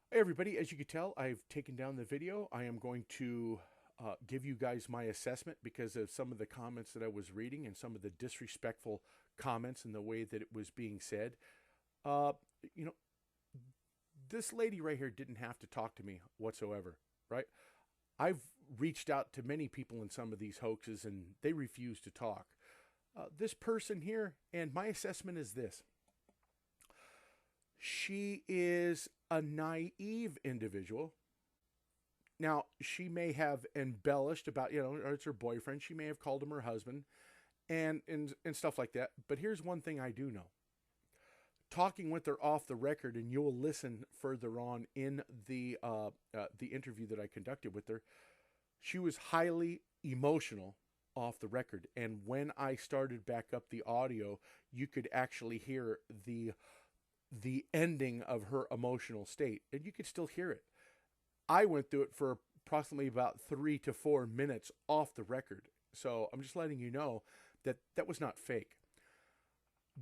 Hey everybody, as you can tell, I've taken down the video. I am going to give you guys my assessment because of some of the comments that I was reading and some of the disrespectful comments and the way that it was being said. Uh, you know, this lady right here didn't have to talk to me whatsoever, right? I've reached out to many people in some of these hoaxes and they refuse to talk. This person here, and my assessment is this: she is a naive individual. Now, she may have embellished about, it's her boyfriend. She may have called him her husband and stuff like that. But here's one thing I do know. Talking with her off the record, and you'll listen further on in the interview that I conducted with her, she was highly emotional off the record. And when I started back up the audio, you could actually hear the ending of her emotional state, and you could still hear it. I went through it for approximately about 3 to 4 minutes off the record. So I'm just letting you know that that was not fake.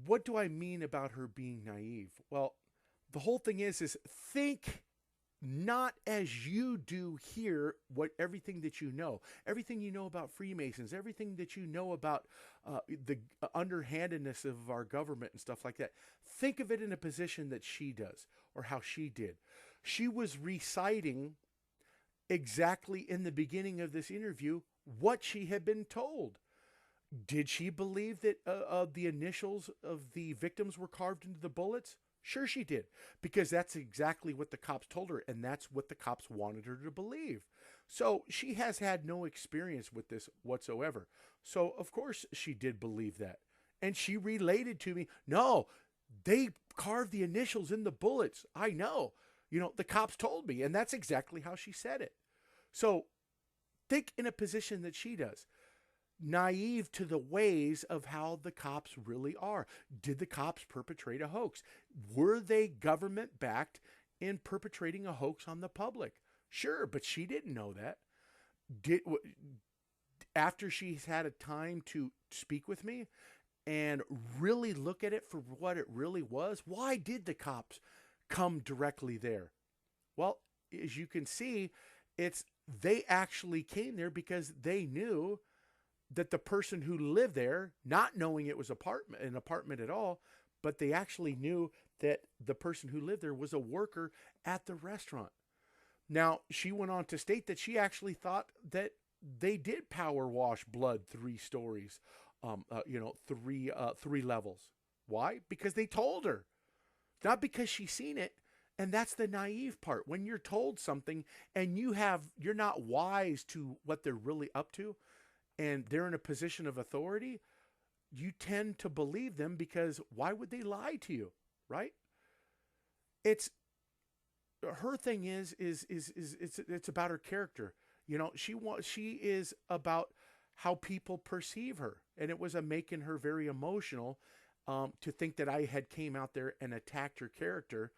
What do I mean about her being naive? Well, the whole thing is think not as you do here, what everything that everything you know about Freemasons, everything that you know about the underhandedness of our government and stuff like that. Think of it in a position that she does, or how she did. She was reciting exactly in the beginning of this interview what she had been told. Did she believe that the initials of the victims were carved into the bullets? Sure, she did, because that's exactly what the cops told her, and that's what the cops wanted her to believe. So she has had no experience with this whatsoever. So, of course, she did believe that. And she related to me, no, they carved the initials in the bullets. I know. The cops told me, and that's exactly how she said it. So, think in a position that she does, naive to the ways of how the cops really are. Did the cops perpetrate a hoax? Were they government backed in perpetrating a hoax on the public? Sure, but she didn't know that. Did After she's had a time to speak with me and really look at it for what it really was, why did the cops come directly there? Well, as you can see, it's they actually came there because they knew that the person who lived there, not knowing it was an apartment at all, but they actually knew that the person who lived there was a worker at the restaurant. Now, she went on to state that she actually thought that they did power wash blood 3 stories, three levels. Why? Because they told her, not because she's seen it. And that's the naive part. When you're told something and you're not wise to what they're really up to, and they're in a position of authority, you tend to believe them, because why would they lie to you, right? It's her thing is it's about her character. She is about how people perceive her, and it was a making her very emotional, to think that I had came out there and attacked her character,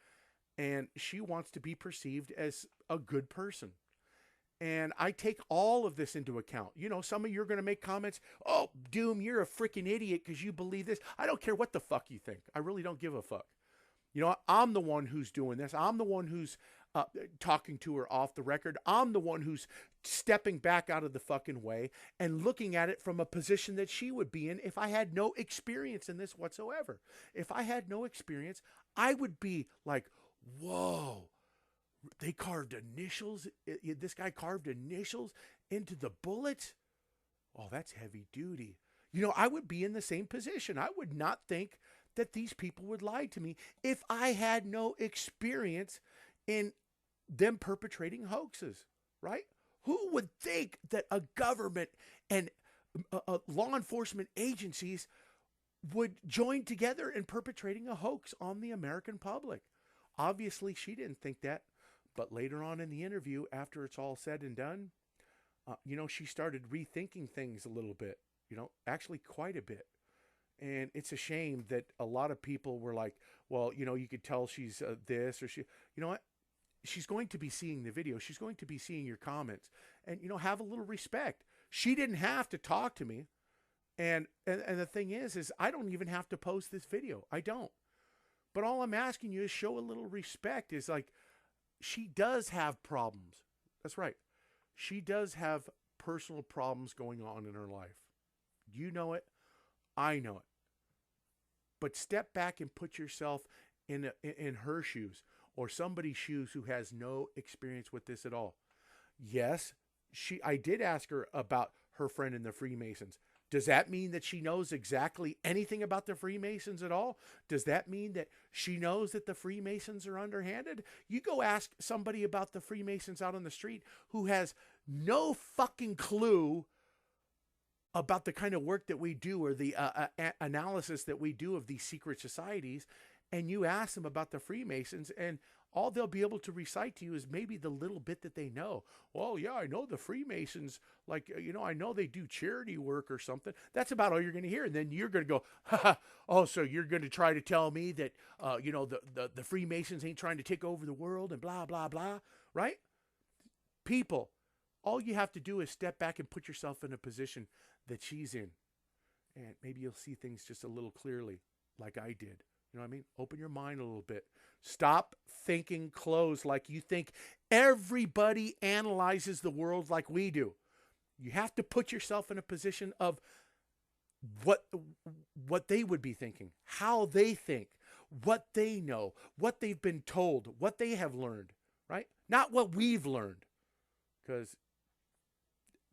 and she wants to be perceived as a good person. And I take all of this into account. Some of you are going to make comments, oh, Doom, you're a freaking idiot because you believe this. I don't care what the fuck you think. I really don't give a fuck. I'm the one who's doing this. I'm the one who's talking to her off the record. I'm the one who's stepping back out of the fucking way and looking at it from a position that she would be in if I had no experience in this whatsoever. If I had no experience, I would be like, whoa, they carved initials. This guy carved initials into the bullets. Oh, that's heavy duty. I would be in the same position. I would not think that these people would lie to me if I had no experience in them perpetrating hoaxes, right? Who would think that a government and law enforcement agencies would join together in perpetrating a hoax on the American public? Obviously, she didn't think that. But later on in the interview, after it's all said and done, she started rethinking things a little bit, actually quite a bit. And it's a shame that a lot of people were like, well, you could tell she's this, or you know what? She's going to be seeing the video. She's going to be seeing your comments, and, have a little respect. She didn't have to talk to me. And the thing is I don't even have to post this video. I don't. But all I'm asking you is show a little respect. Is like, she does have problems. That's right. She does have personal problems going on in her life. You know it. I know it. But step back and put yourself in her shoes or somebody's shoes who has no experience with this at all. Yes, I did ask her about her friend in the Freemasons. Does that mean that she knows exactly anything about the Freemasons at all? Does that mean that she knows that the Freemasons are underhanded? You go ask somebody about the Freemasons out on the street who has no fucking clue about the kind of work that we do or the analysis that we do of these secret societies, and you ask them about the Freemasons, and all they'll be able to recite to you is maybe the little bit that they know. Well, yeah, I know the Freemasons, like, I know they do charity work or something. That's about all you're going to hear. And then you're going to go, oh, so you're going to try to tell me that, the Freemasons ain't trying to take over the world and blah, blah, blah, right? People, all you have to do is step back and put yourself in a position that she's in. And maybe you'll see things just a little clearly, like I did. You know what I mean? Open your mind a little bit. Stop thinking closed like you think everybody analyzes the world like we do. You have to put yourself in a position of what they would be thinking, how they think, what they know, what they've been told, what they have learned, right? Not what we've learned. Because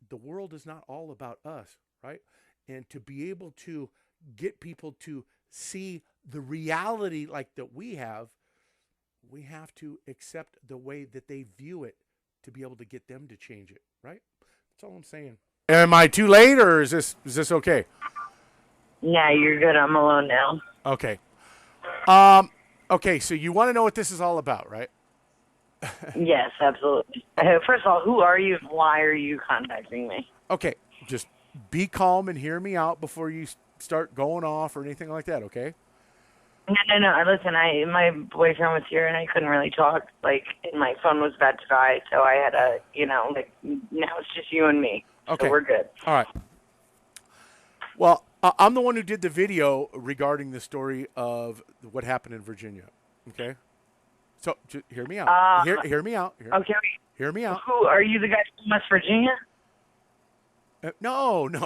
the world is not all about us, right? And to be able to get people to see the reality like that we have to accept the way that they view it to be able to get them to change it, right? That's all I'm saying. Am I too late, or is this okay? Yeah, you're good. I'm alone now. Okay. Okay, so you want to know what this is all about, right? Yes, absolutely. First of all, who are you and why are you contacting me? Okay, just be calm and hear me out before you start going off or anything like that, okay? No. Listen, my boyfriend was here and I couldn't really talk. And my phone was about to die, so I had to, now it's just you and me. Okay. So we're good. All right. Well, I'm the one who did the video regarding the story of what happened in Virginia, okay? So, hear me out. Hear me out. Okay. Hear me out. Who are you? The guy from West Virginia? No. You're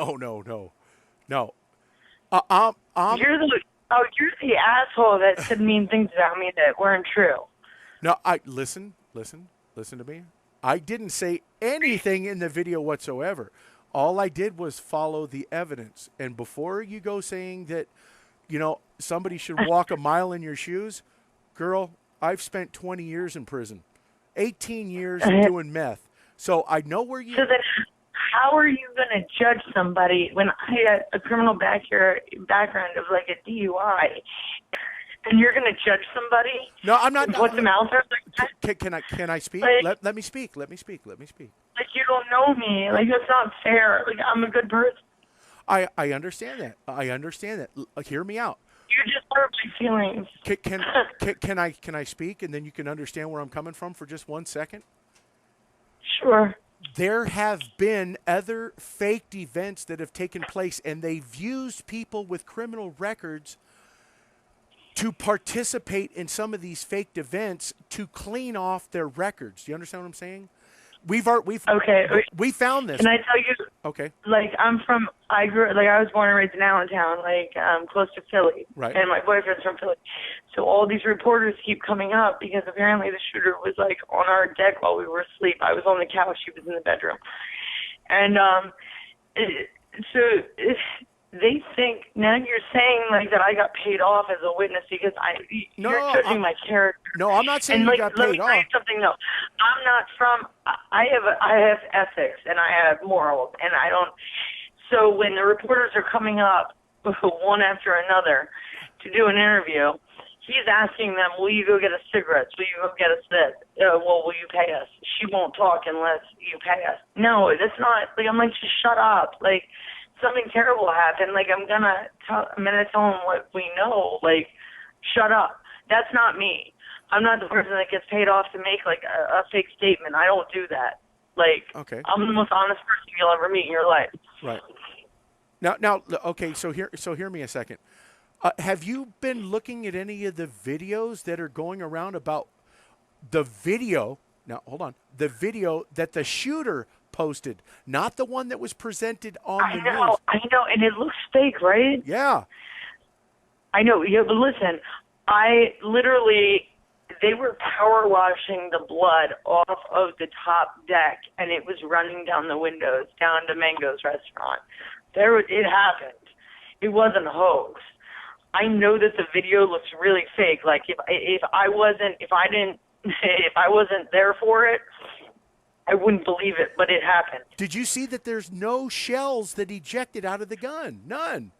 the asshole that said mean things about me that weren't true. No, listen to me. I didn't say anything in the video whatsoever. All I did was follow the evidence. And before you go saying that, somebody should walk a mile in your shoes, girl, I've spent 20 years in prison, 18 years doing meth. So I know where you... So then how are you going to judge somebody when I had a criminal background of like a DUI, and you're going to judge somebody? No, I'm not. What's the mouth like that? Can I speak? Let me speak. Let me speak. Like, you don't know me. Like, that's not fair. Like, I'm a good person. I understand that. Hear me out. You just hurt my feelings. Can I speak, and then you can understand where I'm coming from for just 1 second? Sure. There have been other faked events that have taken place, and they've used people with criminal records to participate in some of these faked events to clean off their records. Do you understand what I'm saying? We found this. Can I tell you? Okay. Like, I was born and raised in Allentown, close to Philly. Right. And my boyfriend's from Philly. So all these reporters keep coming up because apparently the shooter was on our deck while we were asleep. I was on the couch, she was in the bedroom. And they think now you're saying that I got paid off as a witness because you're judging my character. No, I'm not saying you got paid off. Let me tell you something though. I'm not from. I have ethics and I have morals and I don't. So when the reporters are coming up one after another to do an interview, he's asking them, "Will you go get us cigarettes? Will you go get us this? Well, will you pay us?" She won't talk unless you pay us. No, that's not. I'm just shut up. Something terrible happened. I'm gonna tell them what we know. Shut up. That's not me. I'm not the person that gets paid off to make a fake statement. I don't do that. Okay. I'm the most honest person you'll ever meet in your life. Right. Now, okay. So hear me a second. Have you been looking at any of the videos that are going around about the video, now hold on, the video that the shooter posted, not the one that was presented on the news. I know, and it looks fake, right? Yeah. I know. Yeah, but listen, I literally, they were power washing the blood off of the top deck, and it was running down the windows down to Mango's restaurant. It happened. It wasn't a hoax. I know that the video looks really fake. Like if I wasn't there for it, I wouldn't believe it, but it happened. Did you see that there's no shells that ejected out of the gun? None.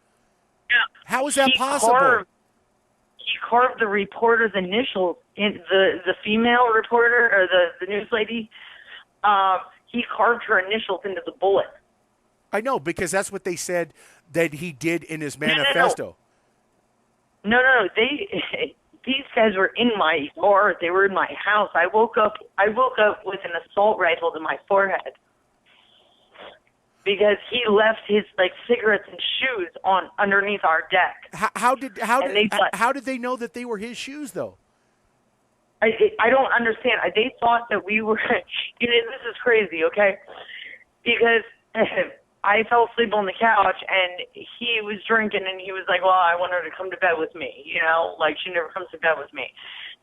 Yeah. How is that possible? He carved the reporter's initials in the female reporter or the news lady. He carved her initials into the bullet. I know, because that's what they said that he did in his manifesto. No. These guys were in my car. They were in my house. I woke up with an assault rifle to my forehead because he left his cigarettes and shoes on underneath our deck. How did they know that they were his shoes though? I don't understand. They thought that we were. This is crazy, okay? Because I fell asleep on the couch, and he was drinking, and he was like, well, I want her to come to bed with me, she never comes to bed with me.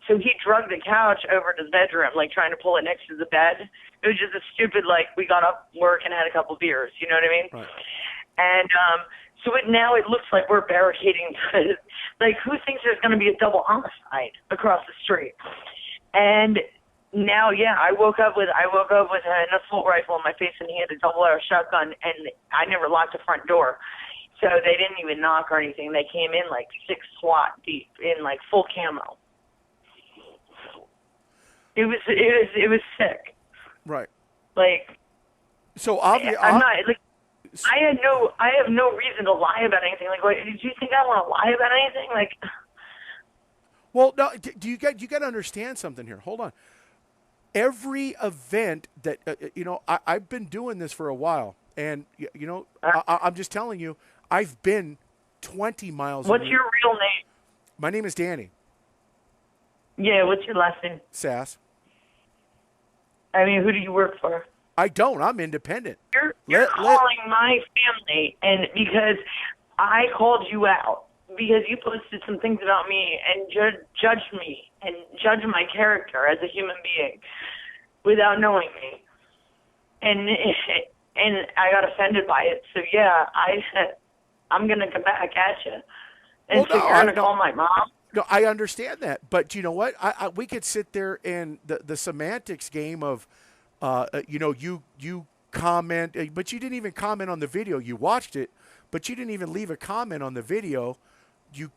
So he drugged the couch over to the bedroom, trying to pull it next to the bed. It was just a stupid, we got up, work, and had a couple beers, you know what I mean? Right. And so now it looks like we're barricading, who thinks there's going to be a double homicide across the street? And now, I woke up with an assault rifle in my face, and he had a double-barrel shotgun, and I never locked the front door, so they didn't even knock or anything. They came in 6 SWAT deep in full camo. It was sick. Right. So obviously, I'm not I have no reason to lie about anything. Did you think I want to lie about anything? Well, no. Do you got to understand something here? Hold on. Every event that, I've been doing this for a while, and, I'm just telling you, I've been 20 miles. What's your real name? My name is Danny. Yeah, what's your last name? Sass. I mean, who do you work for? I don't. I'm independent. You're calling my family, and because I called you out, because you posted some things about me and judged me and judged my character as a human being without knowing me. And I got offended by it. So, I'm going to come back at you. And you're going to call my mom? No, I understand that. But you know what? We could sit there and the semantics game of, you comment, but you didn't even comment on the video. You watched it, but you didn't even leave a comment on the video. You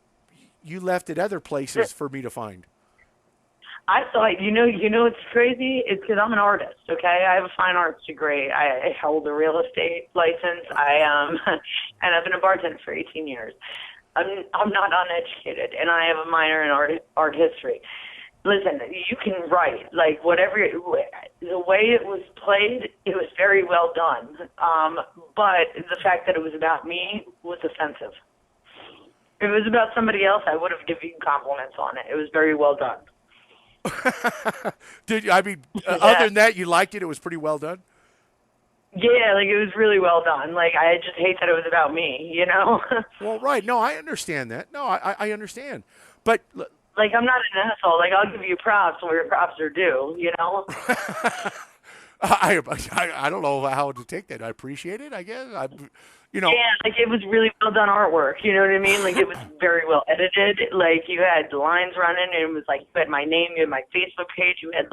left it other places for me to find. I thought, what's crazy? It's because I'm an artist, okay? I have a fine arts degree. I hold a real estate license. And I've been a bartender for 18 years. I'm not uneducated, and I have a minor in art history. Listen, you can write, whatever, the way it was played, it was very well done. But the fact that it was about me was offensive. If it was about somebody else, I would have given you compliments on it. It was very well done. Other than that, you liked it? It was pretty well done? Yeah, it was really well done. I just hate that it was about me, Well, right. No, I understand that. No, I understand. But I'm not an asshole. I'll give you props where your props are due, I don't know how to take that. I appreciate it, I guess. Yeah, it was really well done artwork, you know what I mean? It was very well edited. You had lines running, and it was you had my name, you had my Facebook page, you had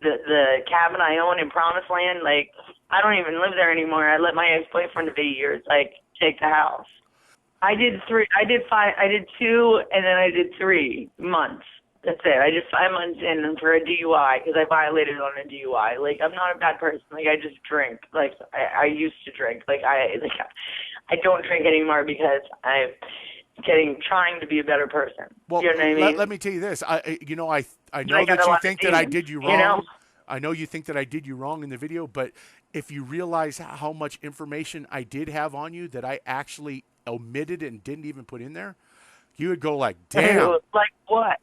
the cabin I own in Promised Land. I don't even live there anymore. I let my ex-boyfriend of 8 years take the house. I did 2, and then I did 3 months. That's it. I did 5 months in for a DUI because I violated on a DUI. I'm not a bad person. I just drink. I used to drink. I don't drink anymore because I'm trying to be a better person. Well, you know what I mean? Let me tell you this. I know that you think that I did you wrong. I know you think that I did you wrong in the video, but if you realize how much information I did have on you that I actually omitted and didn't even put in there, you would go damn. Like what?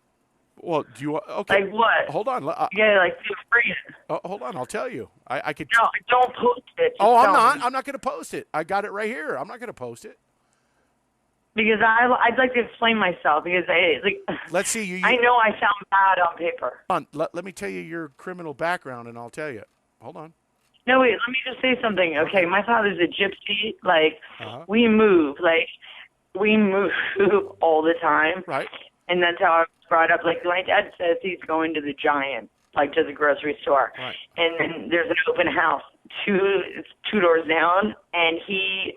Well, do you want? Okay. Like what? Hold on. Yeah, like feel free. Hold on. I'll tell you. I could. No, don't post it. Just Oh, I'm tell not. me. I'm not going to post it. I got it right here. I'm not going to post it. Because I'd like to explain myself because Let's see. You I know I sound bad on paper. let me tell you your criminal background, and I'll tell you. Hold on. No, wait, let me just say something. Okay, my father's a gypsy. Like, Uh-huh. we move all the time. Right. And that's how I was brought up. Like, my dad says he's going to the Giant, like to the grocery store. Right. And then there's an open house it's 2 doors down, and he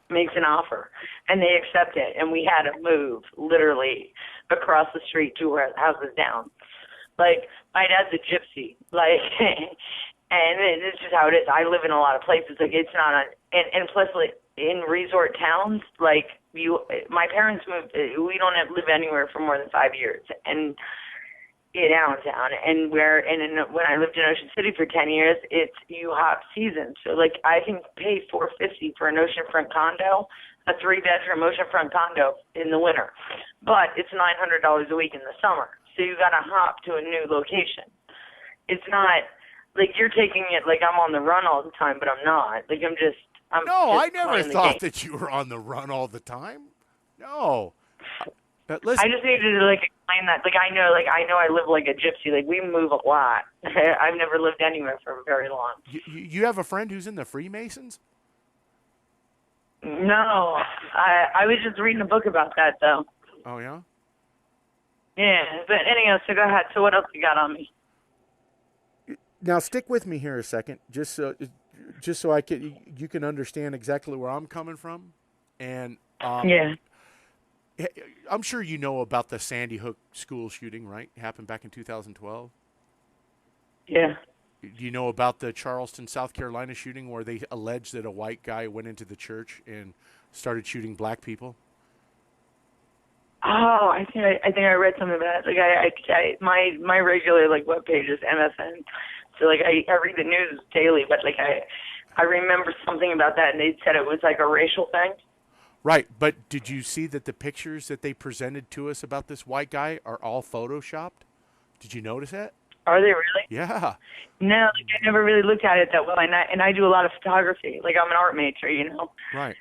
makes an offer. And they accept it. And we had to move, literally, across the street 2 houses down. Like, my dad's a gypsy. Like, and it's just how it is. I live in a lot of places. Like, it's not and plus, like, in resort towns, like, my parents moved, we don't live anywhere for more than 5 years. And in Allentown, and when I lived in Ocean City for 10 years, you hop season. So, like, I can pay $450 for an oceanfront condo, a 3-bedroom oceanfront condo in the winter. But it's $900 a week in the summer. So you got to hop to a new location. It's not like you're taking it like I'm on the run all the time, but I'm not. Like, No, I just never playing the thought game. that you were on the run all the time. No. I just needed to like explain that. Like, I know I live like a gypsy. Like, we move a lot. I've never lived anywhere for very long. You have a friend who's in the Freemasons? No, I was just reading a book about that though. Oh yeah. Yeah, but anyhow, so go ahead. So what else you got on me? Now stick with me here a second, just so you can understand exactly where I'm coming from, and Yeah. I'm sure you know about the Sandy Hook school shooting, right? It happened back in 2012. Yeah. Do you know about the Charleston, South Carolina shooting where they alleged that a white guy went into the church and started shooting black people? Oh, I think I read something about it. Like, my regular like web page is MSN, so like I read the news daily, but like I remember something about that, and they said it was like a racial thing. Right, but did you see that the pictures that they presented to us about this white guy are all photoshopped? Did you notice that? Are they really? Yeah. No, like, I never really looked at it that well, and I do a lot of photography. Like, I'm an art major, you know. Right.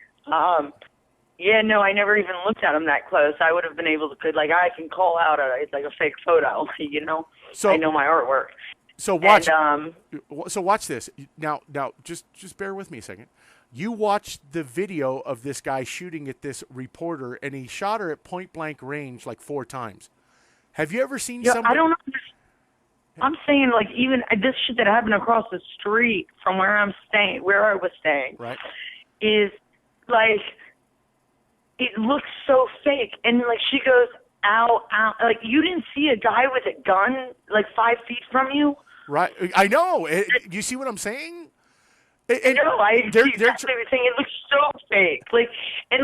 Yeah, no, I never even looked at them that close. I would have been able to, like, I can call out it's like a fake photo, you know. So I know my artwork. So watch. And, so watch this. Now, just bear with me a second. You watched the video of this guy shooting at this reporter, and he shot her at point blank range like 4 times. Have you ever seen somebody? I don't know. I'm saying, like, even this shit that happened across the street from where I was staying, right, is like, it looks so fake. And like, she goes, ow, ow. Like, you didn't see a guy with a gun like 5 feet from you? Right. I know. You see what I'm saying? No, I see exactly what you're saying. It looks so fake. And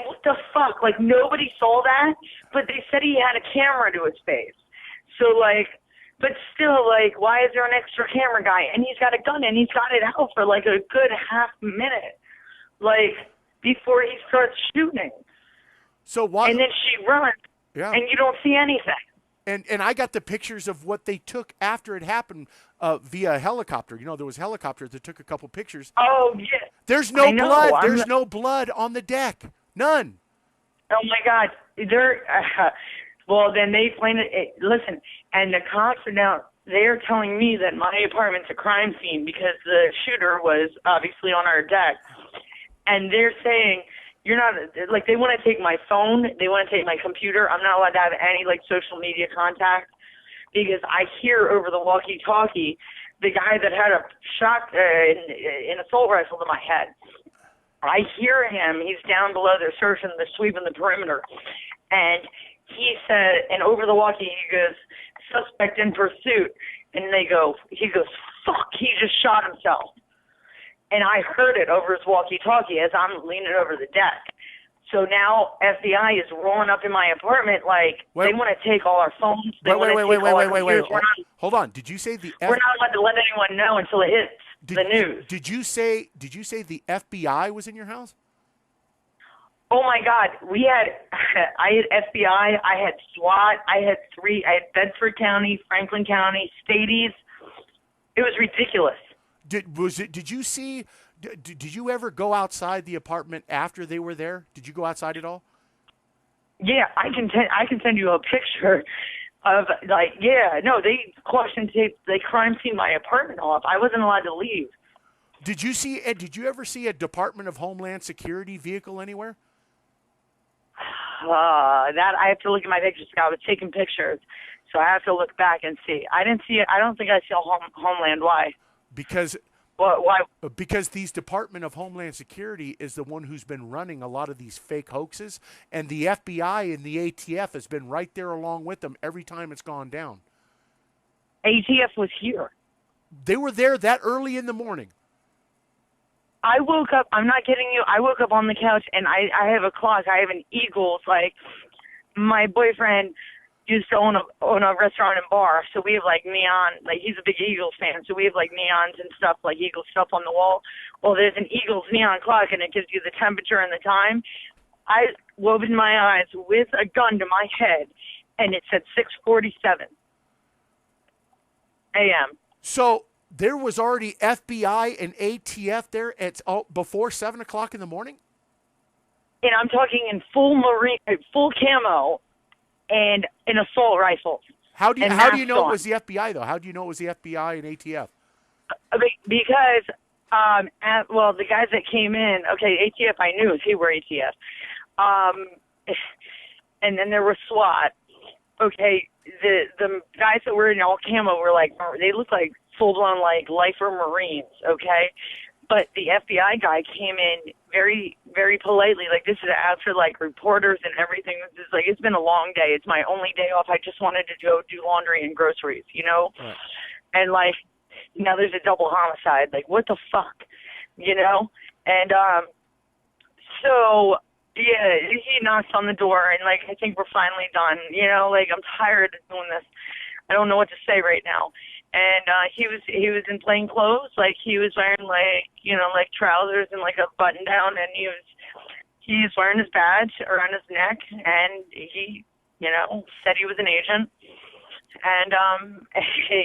what the fuck? Like, nobody saw that, but they said he had a camera to his face. So, like, but still, like, why is there an extra camera guy? And he's got a gun, and he's got it out for, like, a good half minute, like, before he starts shooting. So what? And then she runs, and you don't see anything. And I got the pictures of what they took after it happened via helicopter. You know, there was helicopters that took a couple pictures. Oh, yeah. There's no blood. There's no blood on the deck. None. Oh, my God. Well, then they explained it. Listen, and the cops are now, they're telling me that my apartment's a crime scene because the shooter was obviously on our deck. And they're saying, you're not, like, they want to take my phone. They want to take my computer. I'm not allowed to have any, like, social media contact because I hear over the walkie-talkie the guy that had a shot, an assault rifle to my head. I hear him. He's down below. They're searching, they're sweeping the perimeter. And he said, and over the walkie, he goes, suspect in pursuit. And he goes, fuck, he just shot himself. And I heard it over his walkie-talkie as I'm leaning over the deck. So now FBI is rolling up in my apartment like they want to take all our phones. They want to take all our computers. Hold on. Did you say the we're not allowed to let anyone know until it hits the news. Did you say the FBI was in your house? Oh my God, I had FBI, I had SWAT, I had Bedford County, Franklin County, Stadies. It was ridiculous. Did you see? Did you ever go outside the apartment after they were there? Did you go outside at all? Yeah, I can send you a picture of like, yeah, no, they caution taped, they crime scene my apartment off. I wasn't allowed to leave. Did you see? Did you ever see a Department of Homeland Security vehicle anywhere? That I have to look at my pictures. I was taking pictures, so I have to look back and see. I didn't see it. I don't think I saw Homeland. Why? Because Why? Because these Department of Homeland Security is the one who's been running a lot of these fake hoaxes, and the FBI and the ATF has been right there along with them every time it's gone down. ATF was here. They were there that early in the morning. I woke up, I'm not kidding you, I woke up on the couch and I have a clock. I have an Eagles. Like, my boyfriend used to own a restaurant and bar, so we have like neon, like he's a big Eagles fan, so we have like neons and stuff, like Eagles stuff on the wall. Well, there's an Eagles neon clock and it gives you the temperature and the time. I opened my eyes with a gun to my head and it said 6:47 a.m. So there was already FBI and ATF there before 7 o'clock in the morning? And I'm talking in full camo and an assault rifle. How do you know it was the FBI, though? How do you know it was the FBI and ATF? Because, the guys that came in, okay, ATF I knew if he were ATF. And then there was SWAT. Okay, the guys that were in all camo were like, they looked like full-blown, like, lifer Marines, okay? But the FBI guy came in very, very politely, like, this is after, like, reporters and everything. This is, like, it's been a long day. It's my only day off. I just wanted to go do laundry and groceries, you know? Right. And, like, now there's a double homicide. Like, what the fuck? You know? And, so, yeah, he knocks on the door, and, like, I think we're finally done. You know, like, I'm tired of doing this. I don't know what to say right now. And he was in plain clothes, like he was wearing like, you know, like trousers and like a button down, and he was wearing his badge around his neck, and he, you know, said he was an agent. And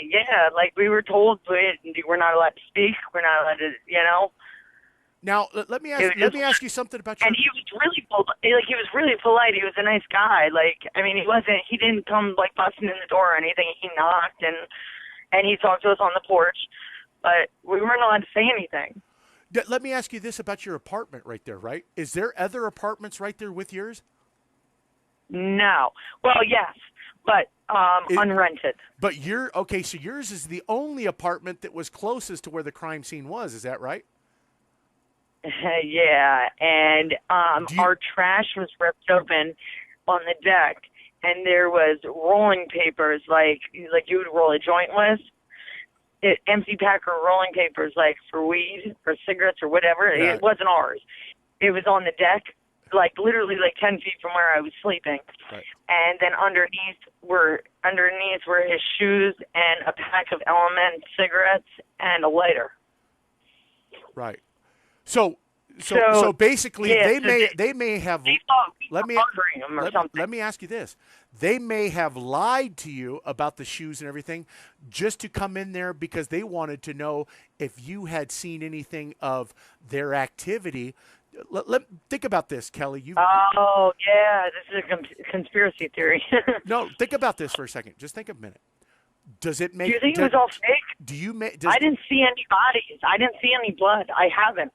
yeah, like we were told we're not allowed to speak, we're not allowed to, you know. Now let me ask you something about your. And he was really he was really polite. He was a nice guy. Like, I mean, he didn't come like busting in the door or anything. He knocked and he talked to us on the porch, but we weren't allowed to say anything. Let me ask you this about your apartment right there, right? Is there other apartments right there with yours? No. Well, yes, but unrented. But so yours is the only apartment that was closest to where the crime scene was. Is that right? Yeah, and our trash was ripped open on the deck. And there was rolling papers, like you would roll a joint with, empty pack of rolling papers, like for weed or cigarettes or whatever. Right. It wasn't ours. It was on the deck, like literally like 10 feet from where I was sleeping. Right. And then underneath were his shoes and a pack of Element cigarettes and a lighter. Right. So basically, yeah, they may have. Let me ask you this: they may have lied to you about the shoes and everything, just to come in there because they wanted to know if you had seen anything of their activity. Think about this, Kelly. Oh yeah, this is a conspiracy theory. No, think about this for a second. Just think a minute. Does it make? Do you think it was all fake? I didn't see any bodies. I didn't see any blood. I haven't.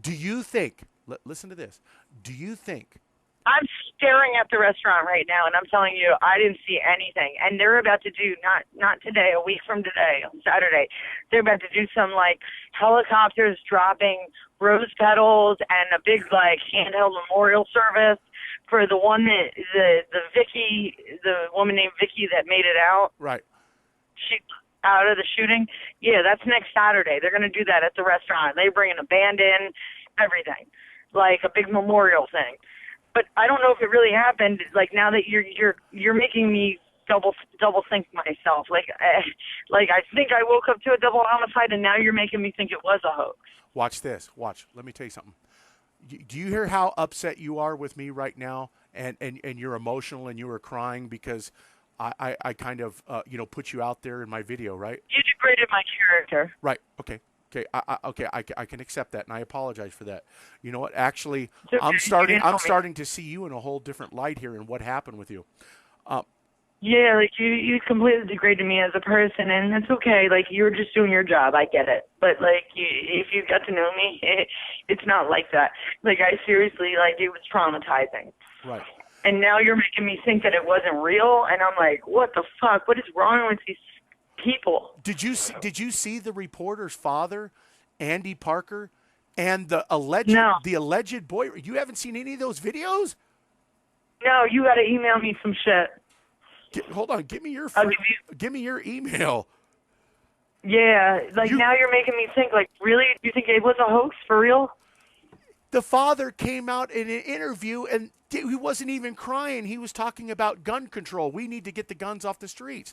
Do you think, listen to this, do you think? I'm staring at the restaurant right now, and I'm telling you, I didn't see anything. And they're about to do, not today, a week from today, on Saturday, they're about to do some, like, helicopters dropping rose petals and a big, like, handheld memorial service for the one that, the woman named Vicky that made it out. Right. She out of the shooting. Yeah, that's next Saturday. They're going to do that at the restaurant. They bring a band in, everything, like a big memorial thing. But I don't know if it really happened. Like now that you're making me double think myself. Like I think I woke up to a double homicide, and now you're making me think it was a hoax. Watch this. Watch. Let me tell you something. Do you hear how upset you are with me right now? And you're emotional and you were crying because I kind of put you out there in my video, right? You degraded my character. Right. Okay. Okay. I can accept that, and I apologize for that. You know what? Actually, It's okay. I'm You starting. didn't I'm tell me. starting to see you in a whole different light here, and what happened with you. Yeah, like you completely degraded me as a person, and it's okay. Like you're just doing your job. I get it, but like if you got to know me, it's not like that. Like I seriously, like it was traumatizing. Right. And now you're making me think that it wasn't real, and I'm like, what the fuck? What is wrong with these people? Did you see the reporter's father, Andy Parker, and the alleged boy? You haven't seen any of those videos? No, you got to email me some shit. Hold on, give me your email. Yeah, like now you're making me think. Like, really? Do you think it was a hoax for real? The father came out in an interview and he wasn't even crying. He was talking about gun control. We need to get the guns off the streets.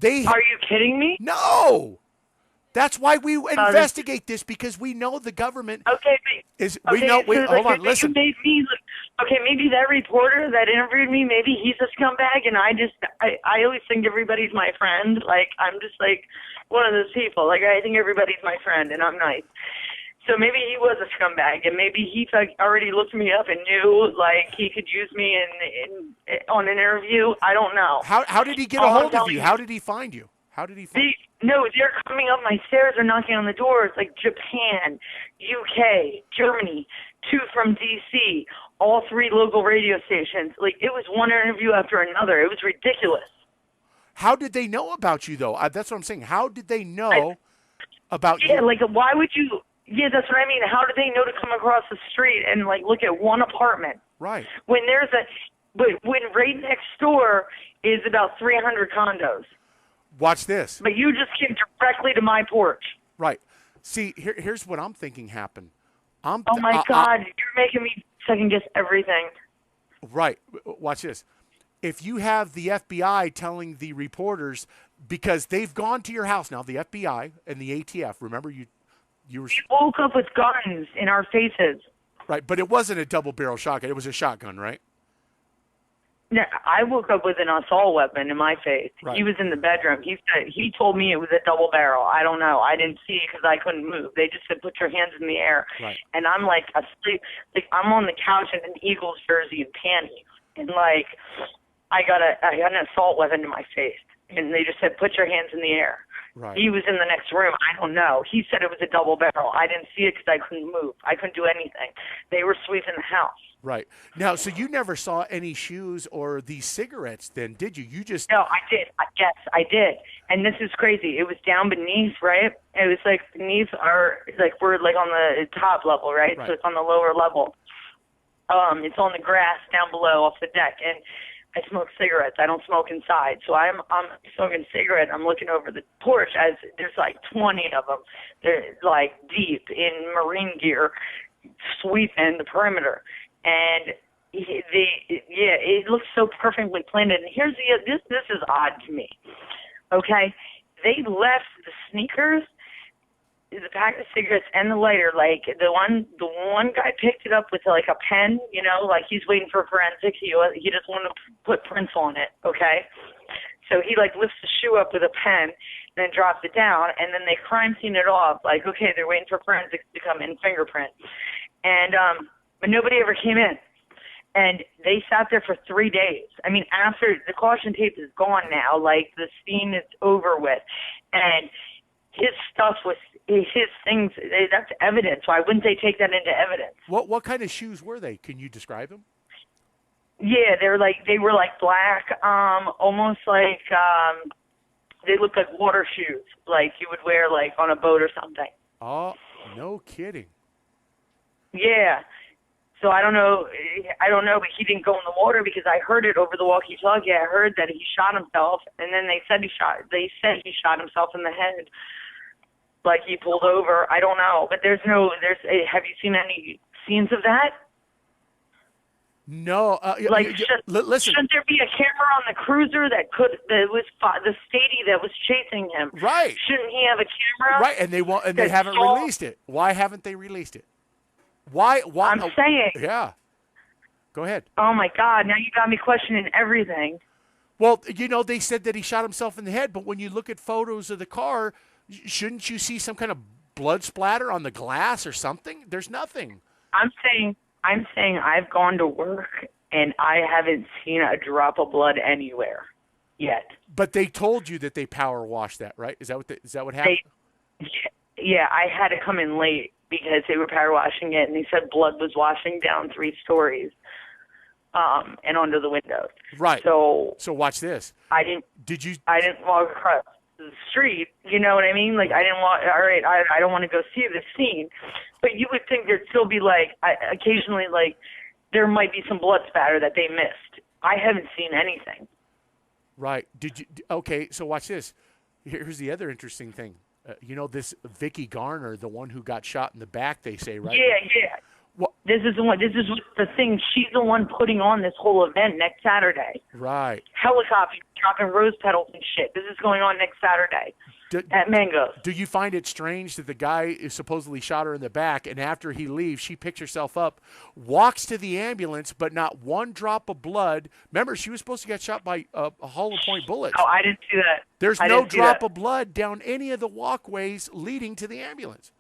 Are you kidding me? No. That's why we investigate this, because we know the government is. We know. Hold on, listen. Okay, maybe that reporter that interviewed me, maybe he's a scumbag, and I always think everybody's my friend. Like I'm just like one of those people. Like I think everybody's my friend, and I'm nice. So maybe he was a scumbag, and maybe he already looked me up and knew like he could use me on an interview. I don't know. How did he get a hold of you? How did he find you? How did he find you? No, they're coming up my stairs or knocking on the doors, like Japan, UK, Germany, 2 from D.C., all 3 local radio stations. Like, it was one interview after another. It was ridiculous. How did they know about you, though? That's what I'm saying. How did they know about you? Yeah, like, why would you... Yeah, that's what I mean. How do they know to come across the street and, like, look at one apartment? Right. When right next door is about 300 condos. Watch this. But you just came directly to my porch. Right. See, here's what I'm thinking happened. Oh, my God. You're making me second-guess everything. Right. Watch this. If you have the FBI telling the reporters, because they've gone to your house now, the FBI and the ATF, remember you were... We woke up with guns in our faces. Right, but it wasn't a double-barrel shotgun. It was a shotgun, right? No, I woke up with an assault weapon in my face. Right. He was in the bedroom. He told me it was a double barrel. I don't know. I didn't see it because I couldn't move. They just said, put your hands in the air. Right. And I'm like asleep. Like I'm on the couch in an Eagles jersey and panties. And like I got an assault weapon in my face. And they just said, put your hands in the air. Right. He was in the next room. I don't know. He said it was a double barrel. I didn't see it because I couldn't move. I couldn't do anything. They were sweeping the house. Right. Now, so you never saw any shoes or these cigarettes then, did you? You just... No, I did. Yes, I did. And this is crazy. It was down beneath, right? It was like beneath we're like on the top level, right? So it's on the lower level. It's on the grass down below off the deck. And I smoke cigarettes. I don't smoke inside. So I'm smoking cigarette. I'm looking over the porch as there's like 20 of them. They're like deep in marine gear sweeping the perimeter. And it looks so perfectly planted. And here's this is odd to me. Okay, they left the sneakers, the pack of cigarettes, and the lighter. Like the one guy picked it up with like a pen, like he's waiting for forensics. He just wanted to put prints on it. Okay, so he like lifts the shoe up with a pen, then drops it down, and then they crime scene it off. Like okay, they're waiting for forensics to come in, fingerprint, and but nobody ever came in. And they sat there for 3 days. I mean, after the caution tape is gone now, like the scene is over with. And his stuff was, his things, that's evidence. Why wouldn't they take that into evidence? What kind of shoes were they? Can you describe them? Yeah, they were like black, almost like, they looked like water shoes, like you would wear like on a boat or something. Oh, no kidding. Yeah. So I don't know, but he didn't go in the water because I heard it over the walkie-talkie. I heard that he shot himself, and then they said he shot himself in the head, like he pulled over. I don't know, but have you seen any scenes of that? No. Listen. Should there be a camera on the cruiser that was the Stady that was chasing him? Right. Shouldn't he have a camera? Right, and they haven't released it. Why haven't they released it? Why? I'm saying. Yeah. Go ahead. Oh my God! Now you got me questioning everything. Well, they said that he shot himself in the head, but when you look at photos of the car, shouldn't you see some kind of blood splatter on the glass or something? There's nothing. I'm saying I've gone to work and I haven't seen a drop of blood anywhere yet. But they told you that they power washed that, right? Is that what happened? Yeah, I had to come in late because they were power washing it, and they said blood was washing down 3 stories, and onto the windows. Right. So watch this. I didn't walk across the street. You know what I mean? Like I didn't walk. All right, I don't want to go see the scene, but you would think there'd still be occasionally there might be some blood spatter that they missed. I haven't seen anything. Right. Did you? Okay. So watch this. Here's the other interesting thing. This Vicky Garner, the one who got shot in the back, they say, right? Yeah. Well, this is the thing. She's the one putting on this whole event next Saturday. Right. Helicopter dropping rose petals and shit. This is going on next Saturday at Mango's. Do you find it strange that the guy is supposedly shot her in the back, and after he leaves, she picks herself up, walks to the ambulance, but not one drop of blood? Remember, she was supposed to get shot by a hollow point bullet. Oh, I didn't see that. There's no drop of blood down any of the walkways leading to the ambulance.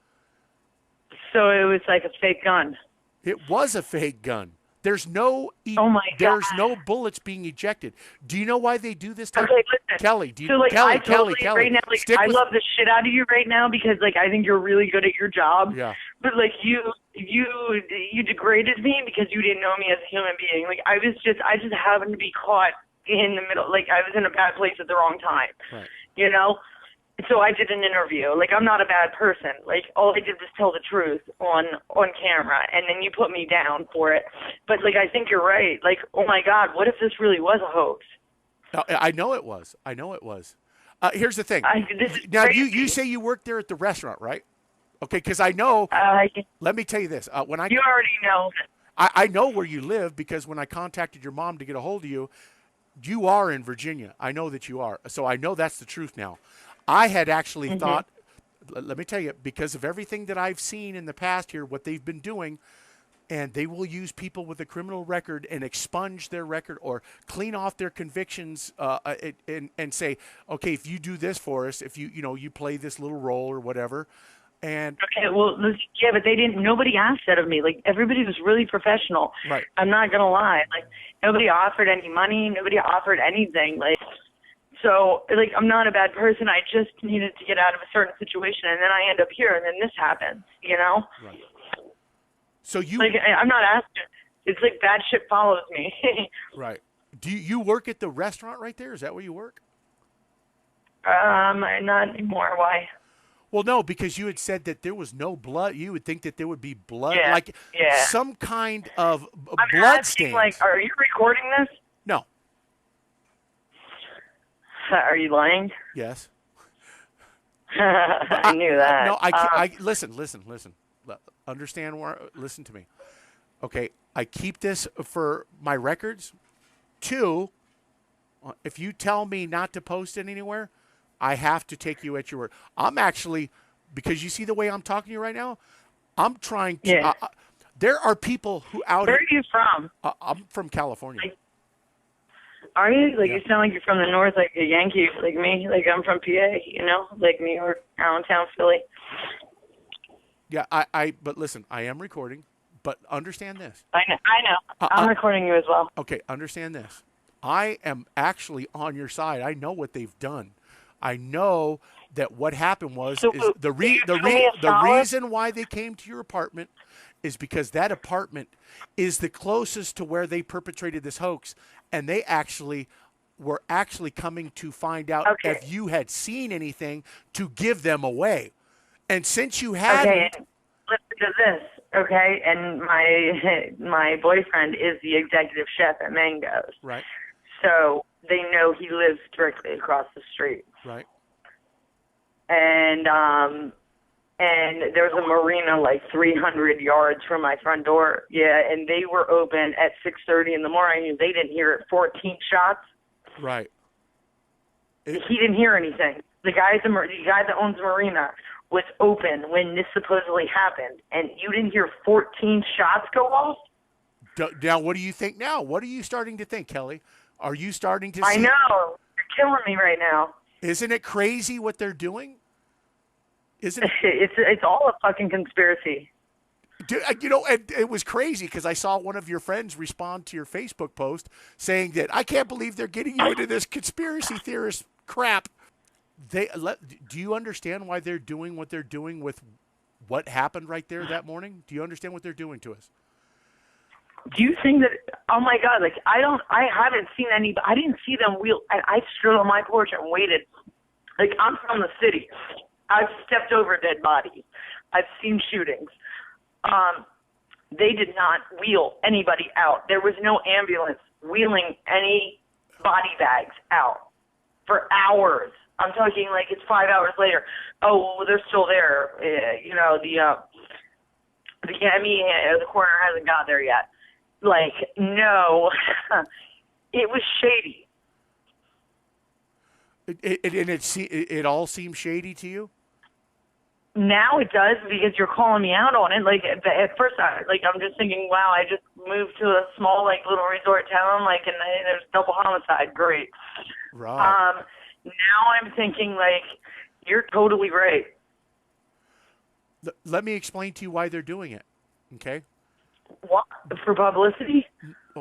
So it was like a fake gun. It was a fake gun. There's no oh my God. There's no bullets being ejected. Do you know why they do this? Okay, listen. Kelly, Kelly, right now, I love the shit out of you right now because I think you're really good at your job. Yeah. But you degraded me because you didn't know me as a human being. I just happened to be caught in the middle. I was in a bad place at the wrong time. Right. So I did an interview. I'm not a bad person. All I did was tell the truth on camera, and then you put me down for it. But I think you're right. Oh my God, what if this really was a hoax? I know it was. Here's the thing. Now you say you work there at the restaurant, right? Okay, because I know. Let me tell you this. You already know. I know where you live because when I contacted your mom to get a hold of you, you are in Virginia. I know that you are. So I know that's the truth now. I had actually thought, let me tell you, because of everything that I've seen in the past here, what they've been doing, and they will use people with a criminal record and expunge their record or clean off their convictions and say, okay, if you do this for us, if you play this little role or whatever. And okay, well, yeah, but they didn't. Nobody asked that of me. Everybody was really professional. Right. I'm not gonna lie. Nobody offered any money. Nobody offered anything. So, I'm not a bad person. I just needed to get out of a certain situation, and then I end up here, and then this happens, Right. So I'm not asking. It's bad shit follows me. Right. Do you work at the restaurant right there? Is that where you work? Not anymore. Why? Well, no, because you had said that there was no blood. You would think that there would be blood, some kind of blood stains. Are you recording this? No. Are you lying? Yes. I knew that. No, I listen. Understand listen to me. Okay, I keep this for my records. 2, if you tell me not to post it anywhere, I have to take you at your word. I'm actually, because you see the way I'm talking to you right now, I'm trying to. Yeah. There are people who out. Where are you from? I'm from California. Are you? You sound like you're from the north, like a Yankee, like me. I'm from PA, New York, Allentown, Philly. Yeah, but listen, I am recording, but understand this. I know. I'm recording you as well. Okay, understand this. I am actually on your side. I know what they've done. I know that what happened was the reason why they came to your apartment is because that apartment is the closest to where they perpetrated this hoax, and they were coming to find out if you had seen anything to give them away. And since you hadn't... Okay, listen to this, okay? And my boyfriend is the executive chef at Mango's. Right. So they know he lives directly across the street. Right. And there's a marina 300 yards from my front door. Yeah, and they were open at 6:30 in the morning. They didn't hear it. 14 shots. Right. He didn't hear anything. The guy that owns the marina was open when this supposedly happened, and you didn't hear 14 shots go off? Now, what do you think now? What are you starting to think, Kelly? Are you starting to see? I know. You're killing me right now. Isn't it crazy what they're doing? Isn't it? It's all a fucking conspiracy. You know, and it was crazy because I saw one of your friends respond to your Facebook post saying that I can't believe they're getting you into this conspiracy theorist crap. Do you understand why they're doing what they're doing with what happened right there that morning? Do you understand what they're doing to us? Do you think that? Oh my God! Like I haven't seen any. I didn't see them wheel. I stood on my porch and waited. Like I'm from the city. I've stepped over dead bodies. I've seen shootings. They did not wheel anybody out. There was no ambulance wheeling any body bags out for hours. I'm talking like it's 5 hours later. Oh, well, they're still there. You know, the coroner hasn't got there yet. Like, no, it was shady. It all seems shady to you? Now it does because you're calling me out on it. Like at first, I'm just thinking, wow, I just moved to a small like little resort town, like, and there's double homicide. Great. Right. Now I'm thinking like you're totally right. Let me explain to you why they're doing it. Okay. What, for publicity?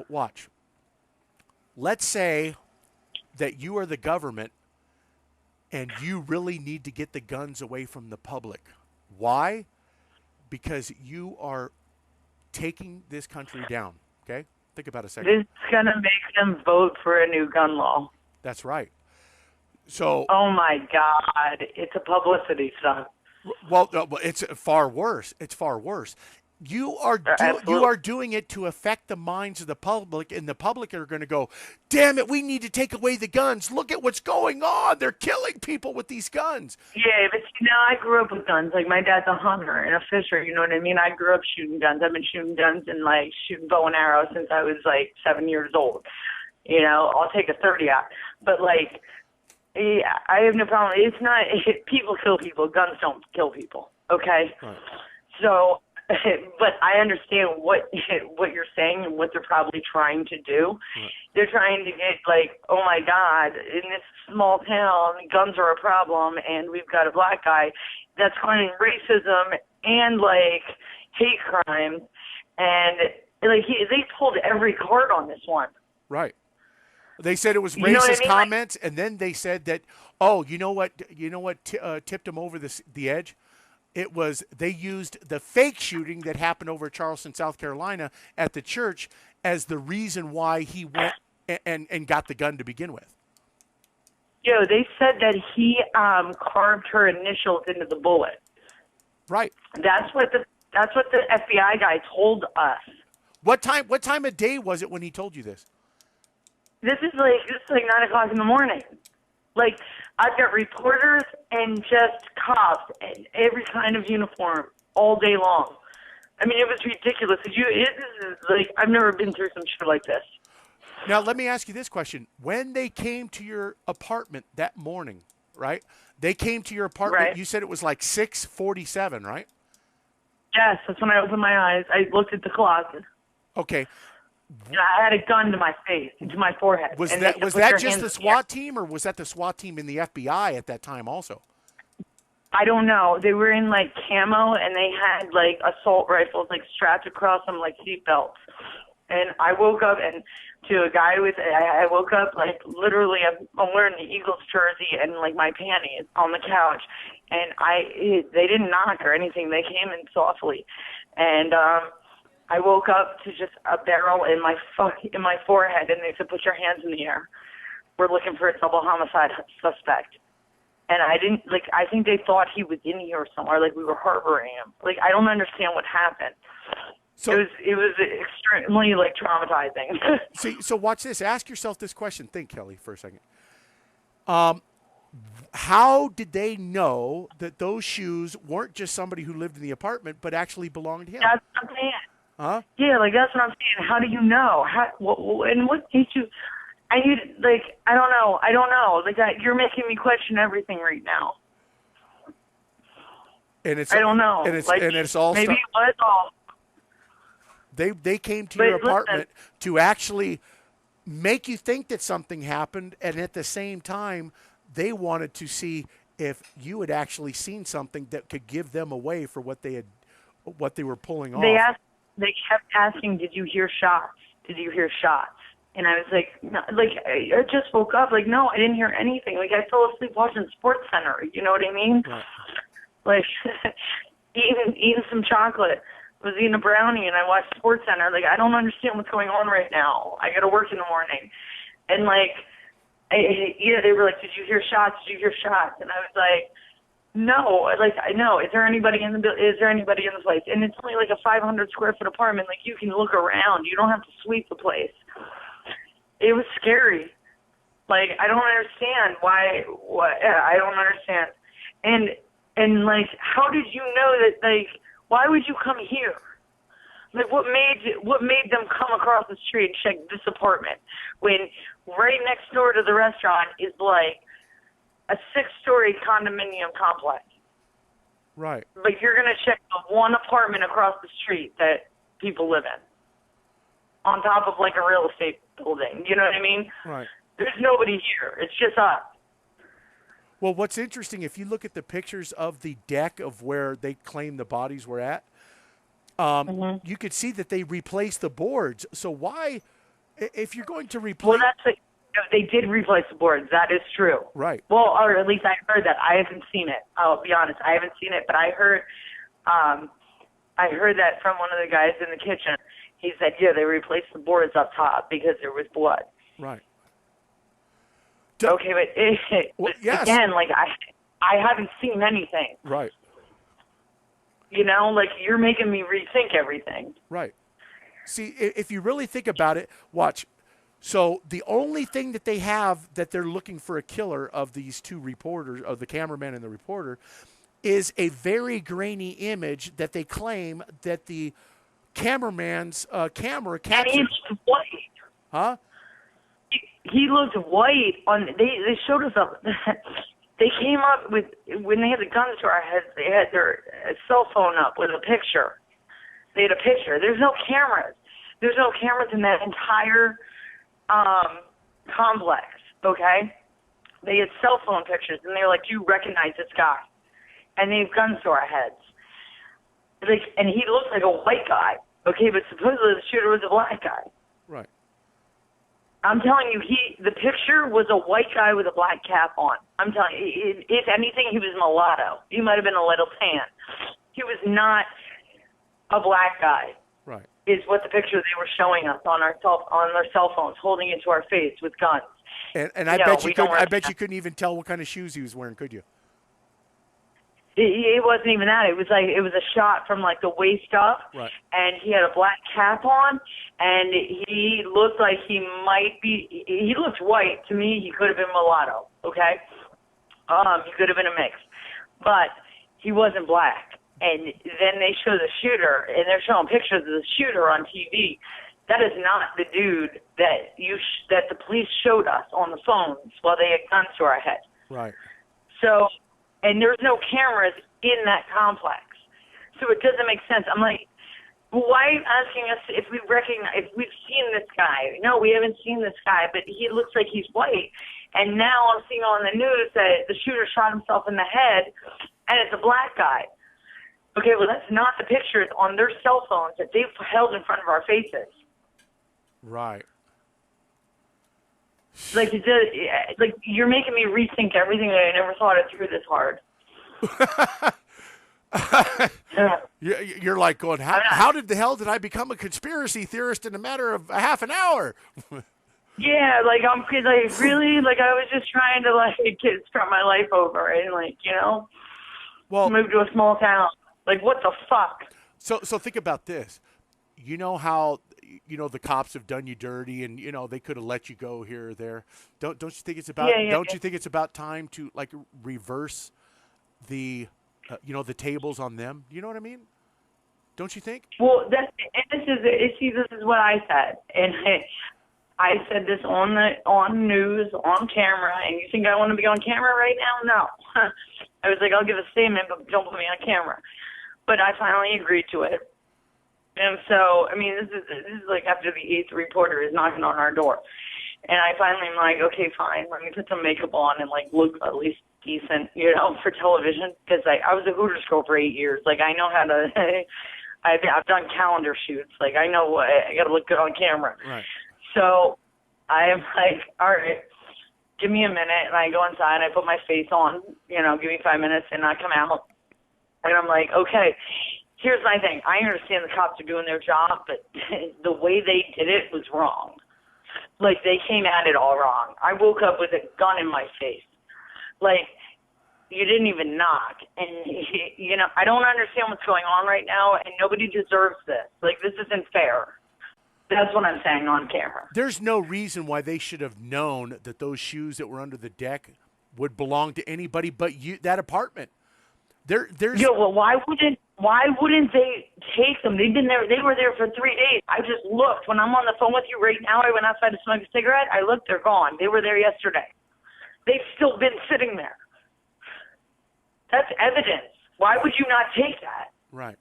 Watch. Let's say that you are the government and you really need to get the guns away from the public. Why? Because you are taking this country down. Okay? Think about it a second. This is going to make them vote for a new gun law. That's right. So. Oh my God. It's a publicity stunt. Well, it's far worse. It's far worse. You are doing it to affect the minds of the public, and the public are going to go, damn it, we need to take away the guns. Look at what's going on. They're killing people with these guns. Yeah, but you know, I grew up with guns. Like, my dad's a hunter and a fisher, you know what I mean? I grew up shooting guns. I've been shooting guns and, like, shooting bow and arrow since I was, like, 7 years old. You know, I'll take a 30 out. But, like, yeah, I have no problem. It's not – people kill people. Guns don't kill people, okay? Right. So – but I understand what you're saying and what they're probably trying to do. Right. They're trying to get like, oh my God, in this small town, guns are a problem, and we've got a black guy that's causing racism and like hate crimes, and like they pulled every card on this one. Right. They said it was racist comments, and then they said that, oh, you know what tipped them over the edge? It was they used the fake shooting that happened over Charleston, South Carolina at the church as the reason why he went and got the gun to begin with. Yo, they said that he carved her initials into the bullet. Right. That's what the FBI guy told us. What time of day was it when he told you this? This is like 9:00 in the morning. Like, I've got reporters and just cops and every kind of uniform all day long. I mean, it was ridiculous. This is like, I've never been through some shit like this. Now, let me ask you this question. When they came to your apartment that morning, right? They came to your apartment, right. You said it was like 6:47, right? Yes, that's when I opened my eyes. I looked at the closet. Okay. And I had a gun to my face, to my forehead. Was that just the SWAT team, or was that the SWAT team in the FBI at that time also? I don't know. They were in like camo, and they had like assault rifles like strapped across them like seat belts. And I woke up and to a guy with. I woke up like literally. I'm wearing the Eagles jersey and like my panties on the couch, and they didn't knock or anything. They came in softly, and I woke up to just a barrel in my forehead, and they said, "Put your hands in the air. We're looking for a double homicide suspect." And I didn't I think they thought he was in here somewhere, like we were harboring him. Like, I don't understand what happened. So it was extremely like traumatizing. So watch this. Ask yourself this question. Think, Kelly, for a second. How did they know that those shoes weren't just somebody who lived in the apartment, but actually belonged to him? That's what I'm saying. Huh? Yeah, like that's what I'm saying. How do you know? And what made you? I don't know. Like you're making me question everything right now. And it's I don't know. And it's like, and it's all maybe it was all. they came to But your listen. apartment to actually make you think that something happened, and at the same time, they wanted to see if you had actually seen something that could give them away for what they were pulling They off. They kept asking, "Did you hear shots? Did you hear shots?" And I was like, no, like I just woke up. Like, no, I didn't hear anything. Like, I fell asleep watching Sports Center. You know what I mean? Right. Like, eating some chocolate. I was eating a brownie and I watched Sports Center. Like, I don't understand what's going on right now. I got to work in the morning, and like, they were like, "Did you hear shots? Did you hear shots?" And I was like, "No." Like, I know. Is there anybody in the place? And it's only like a 500 square foot apartment. Like, you can look around. You don't have to sweep the place. It was scary. Like, I don't understand why. I don't understand. And like, how did you know that? Like, why would you come here? Like, what made them come across the street and check this apartment when right next door to the restaurant is like a 6-story condominium complex? Right. But you're gonna check the one apartment across the street that people live in, on top of like a real estate building. You know what I mean? Right. There's nobody here. It's just us. Well, what's interesting, if you look at the pictures of the deck of where they claim the bodies were at, you could see that they replaced the boards. So why, if you're going to replace... Well, they did replace the boards. That is true. Right. Well, or at least I heard that. I haven't seen it. I'll be honest. I haven't seen it, but I heard that from one of the guys in the kitchen. He said, yeah, they replaced the boards up top because there was blood. Right. Okay, but yes. Again, like, I haven't seen anything. Right. You know, like, you're making me rethink everything. Right. See, if you really think about it, watch. So the only thing that they have that they're looking for a killer of these two reporters, of the cameraman and the reporter, is a very grainy image that they claim that the cameraman's camera captured. And it's white. Huh? He looked white on. They showed us up. They came up with, when they had the guns to our heads, they had their cell phone up with a picture. They had a picture. There's no cameras. There's no cameras in that entire complex. Okay, they had cell phone pictures, and they're like, "Do you recognize this guy?" And they have guns to our heads. Like, and he looks like a white guy. Okay, but supposedly the shooter was a black guy. Right. I'm telling you, the picture was a white guy with a black cap on. I'm telling you, if anything, he was mulatto. He might have been a little tan. He was not a black guy. Right. Is what the picture they were showing us on their cell phones, holding it to our face with guns. And I bet you couldn't even tell what kind of shoes he was wearing, could you? It wasn't even that. It was a shot from like the waist up, right. And he had a black cap on, and he looked like he might be. He looked white to me. He could have been mulatto. Okay, he could have been a mix, but he wasn't black. And then they show the shooter, and they're showing pictures of the shooter on TV. That is not the dude that that the police showed us on the phones while they had guns to our head. Right. So. And there's no cameras in that complex. So it doesn't make sense. I'm like, well, why are you asking us if we've seen this guy? No, we haven't seen this guy, but he looks like he's white. And now I'm seeing on the news that the shooter shot himself in the head, and it's a black guy. Okay, well, that's not the pictures on their cell phones that they've held in front of our faces. Right. Like, you're making me rethink everything that I never thought it through this hard. You're like going, how did the hell did I become a conspiracy theorist in a matter of a half an hour? Yeah, like, I'm like, really? Like, I was just trying to, like, start my life over and, like, you know, move to a small town. Like, what the fuck? So think about this. You know how... the cops have done you dirty, and they could have let you go here or there. Don't you think it's about? You think it's about time to like reverse the, the tables on them? You know what I mean? Don't you think? Well, this is what I said, and I said this on news, on camera. And you think I want to be on camera right now? No, I was like, I'll give a statement, but don't put me on camera. But I finally agreed to it. And so, I mean, this is like after the 8th reporter is knocking on our door. And I finally am like, okay, fine, let me put some makeup on and, like, look at least decent, for television. Because I was a Hooters girl for 8 years. Like, I know how to, I've done calendar shoots. Like, I know I got to look good on camera. Right. So I am like, all right, give me a minute. And I go inside, I put my face on, give me 5 minutes, and I come out. And I'm like, okay. Here's my thing. I understand the cops are doing their job, but the way they did it was wrong. Like, they came at it all wrong. I woke up with a gun in my face. Like, you didn't even knock. And, I don't understand what's going on right now, and nobody deserves this. Like, this isn't fair. That's what I'm saying on camera. There's no reason why they should have known that those shoes that were under the deck would belong to anybody but you, that apartment. There's well, why wouldn't they take them? They've been there. They were there for 3 days. I just looked. When I'm on the phone with you right now, I went outside to smoke a cigarette. I looked. They're gone. They were there yesterday. They've still been sitting there. That's evidence. Why would you not take that? Right.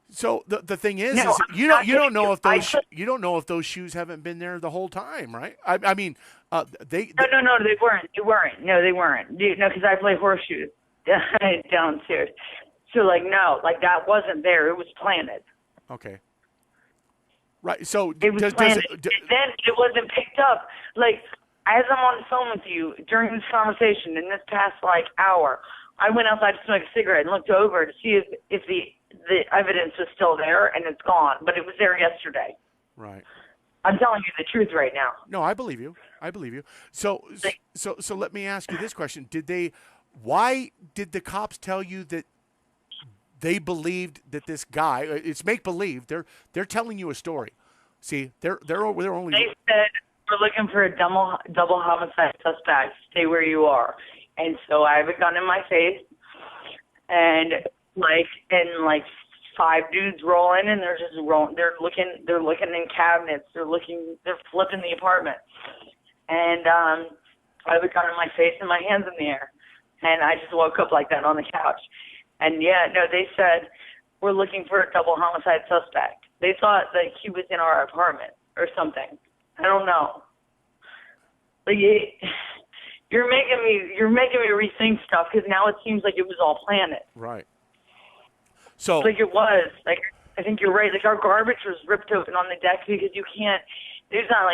So the thing is, No, is you don't know if those shoes haven't been there the whole time, right? I mean, they. No, they weren't. No, they weren't. No, because I play horseshoes downstairs. So, no, that wasn't there. It was planted. Okay. Right. So it was planted. Then it wasn't picked up. As I'm on the phone with you during this conversation in this past hour, I went outside to smoke a cigarette and looked over to see if the evidence was still there, and it's gone. But it was there yesterday. Right. I'm telling you the truth right now. No, I believe you. So let me ask you this question: Why did the cops tell you that they believed that this guy? It's make believe. They're telling you a story. See, they're only. They said we're looking for a double homicide suspect. Stay where you are. And so I have a gun in my face, and 5 dudes roll in, and they're just rolling. They're looking in cabinets. They're flipping the apartment, and I have a gun in my face and my hands in the air. And I just woke up like that on the couch. And, they said, we're looking for a double homicide suspect. They thought that he was in our apartment or something. I don't know. You're making me rethink stuff because now it seems like it was all planned. Right. So. It was. I think you're right. Our garbage was ripped open on the deck because you can't. There's not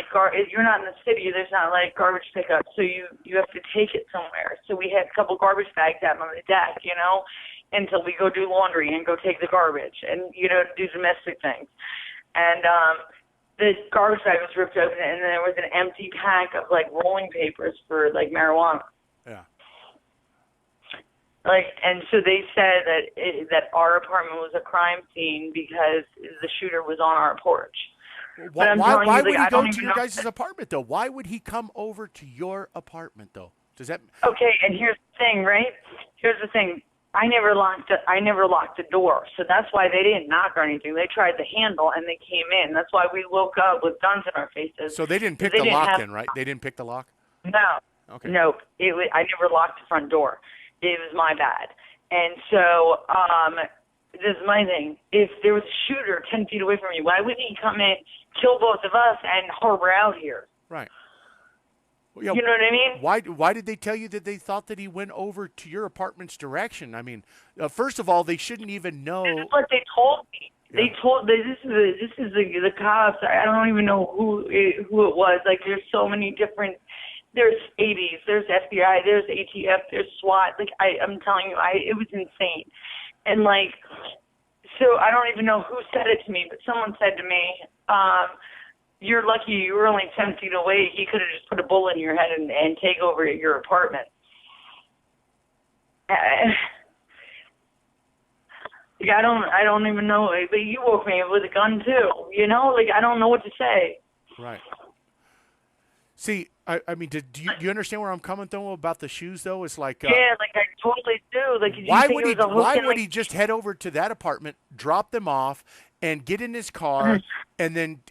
you're not in the city. There's not garbage pickup, so you have to take it somewhere. So we had a couple garbage bags out on the deck, until we go do laundry and go take the garbage and do domestic things. And the garbage bag was ripped open, and there was an empty pack of rolling papers for marijuana. Yeah. And so they said that our apartment was a crime scene because the shooter was on our porch. Why would he go to your guys' apartment, though? Why would he come over to your apartment, though? Does that? Okay, and here's the thing, right? Here's the thing. I never locked the door, so that's why they didn't knock or anything. They tried the handle and they came in. That's why we woke up with guns in our faces. So they didn't pick the lock then, right? They didn't pick the lock? No. Okay. Nope. I never locked the front door. It was my bad. And so this is my thing. If there was a shooter 10 feet away from you, why wouldn't he come in, kill both of us, and harbor out here? Right. Well, you know what I mean? Why did they tell you that they thought that he went over to your apartment's direction? I mean, first of all, they shouldn't even know. This is what they told me. Yeah. They told this is the cops. I don't even know who it was. There's so many different. There's 80s, there's FBI, there's ATF, there's SWAT. I'm telling you, it was insane. And so I don't even know who said it to me, but someone said to me, you're lucky you were only 10 feet away. He could have just put a bullet in your head and take over your apartment. I don't even know. But you woke me up with a gun too. I don't know what to say. Right. See, I mean, do you understand where I'm coming though about the shoes though? It's I totally do. Why would he just head over to that apartment, drop them off, and get in his car, and then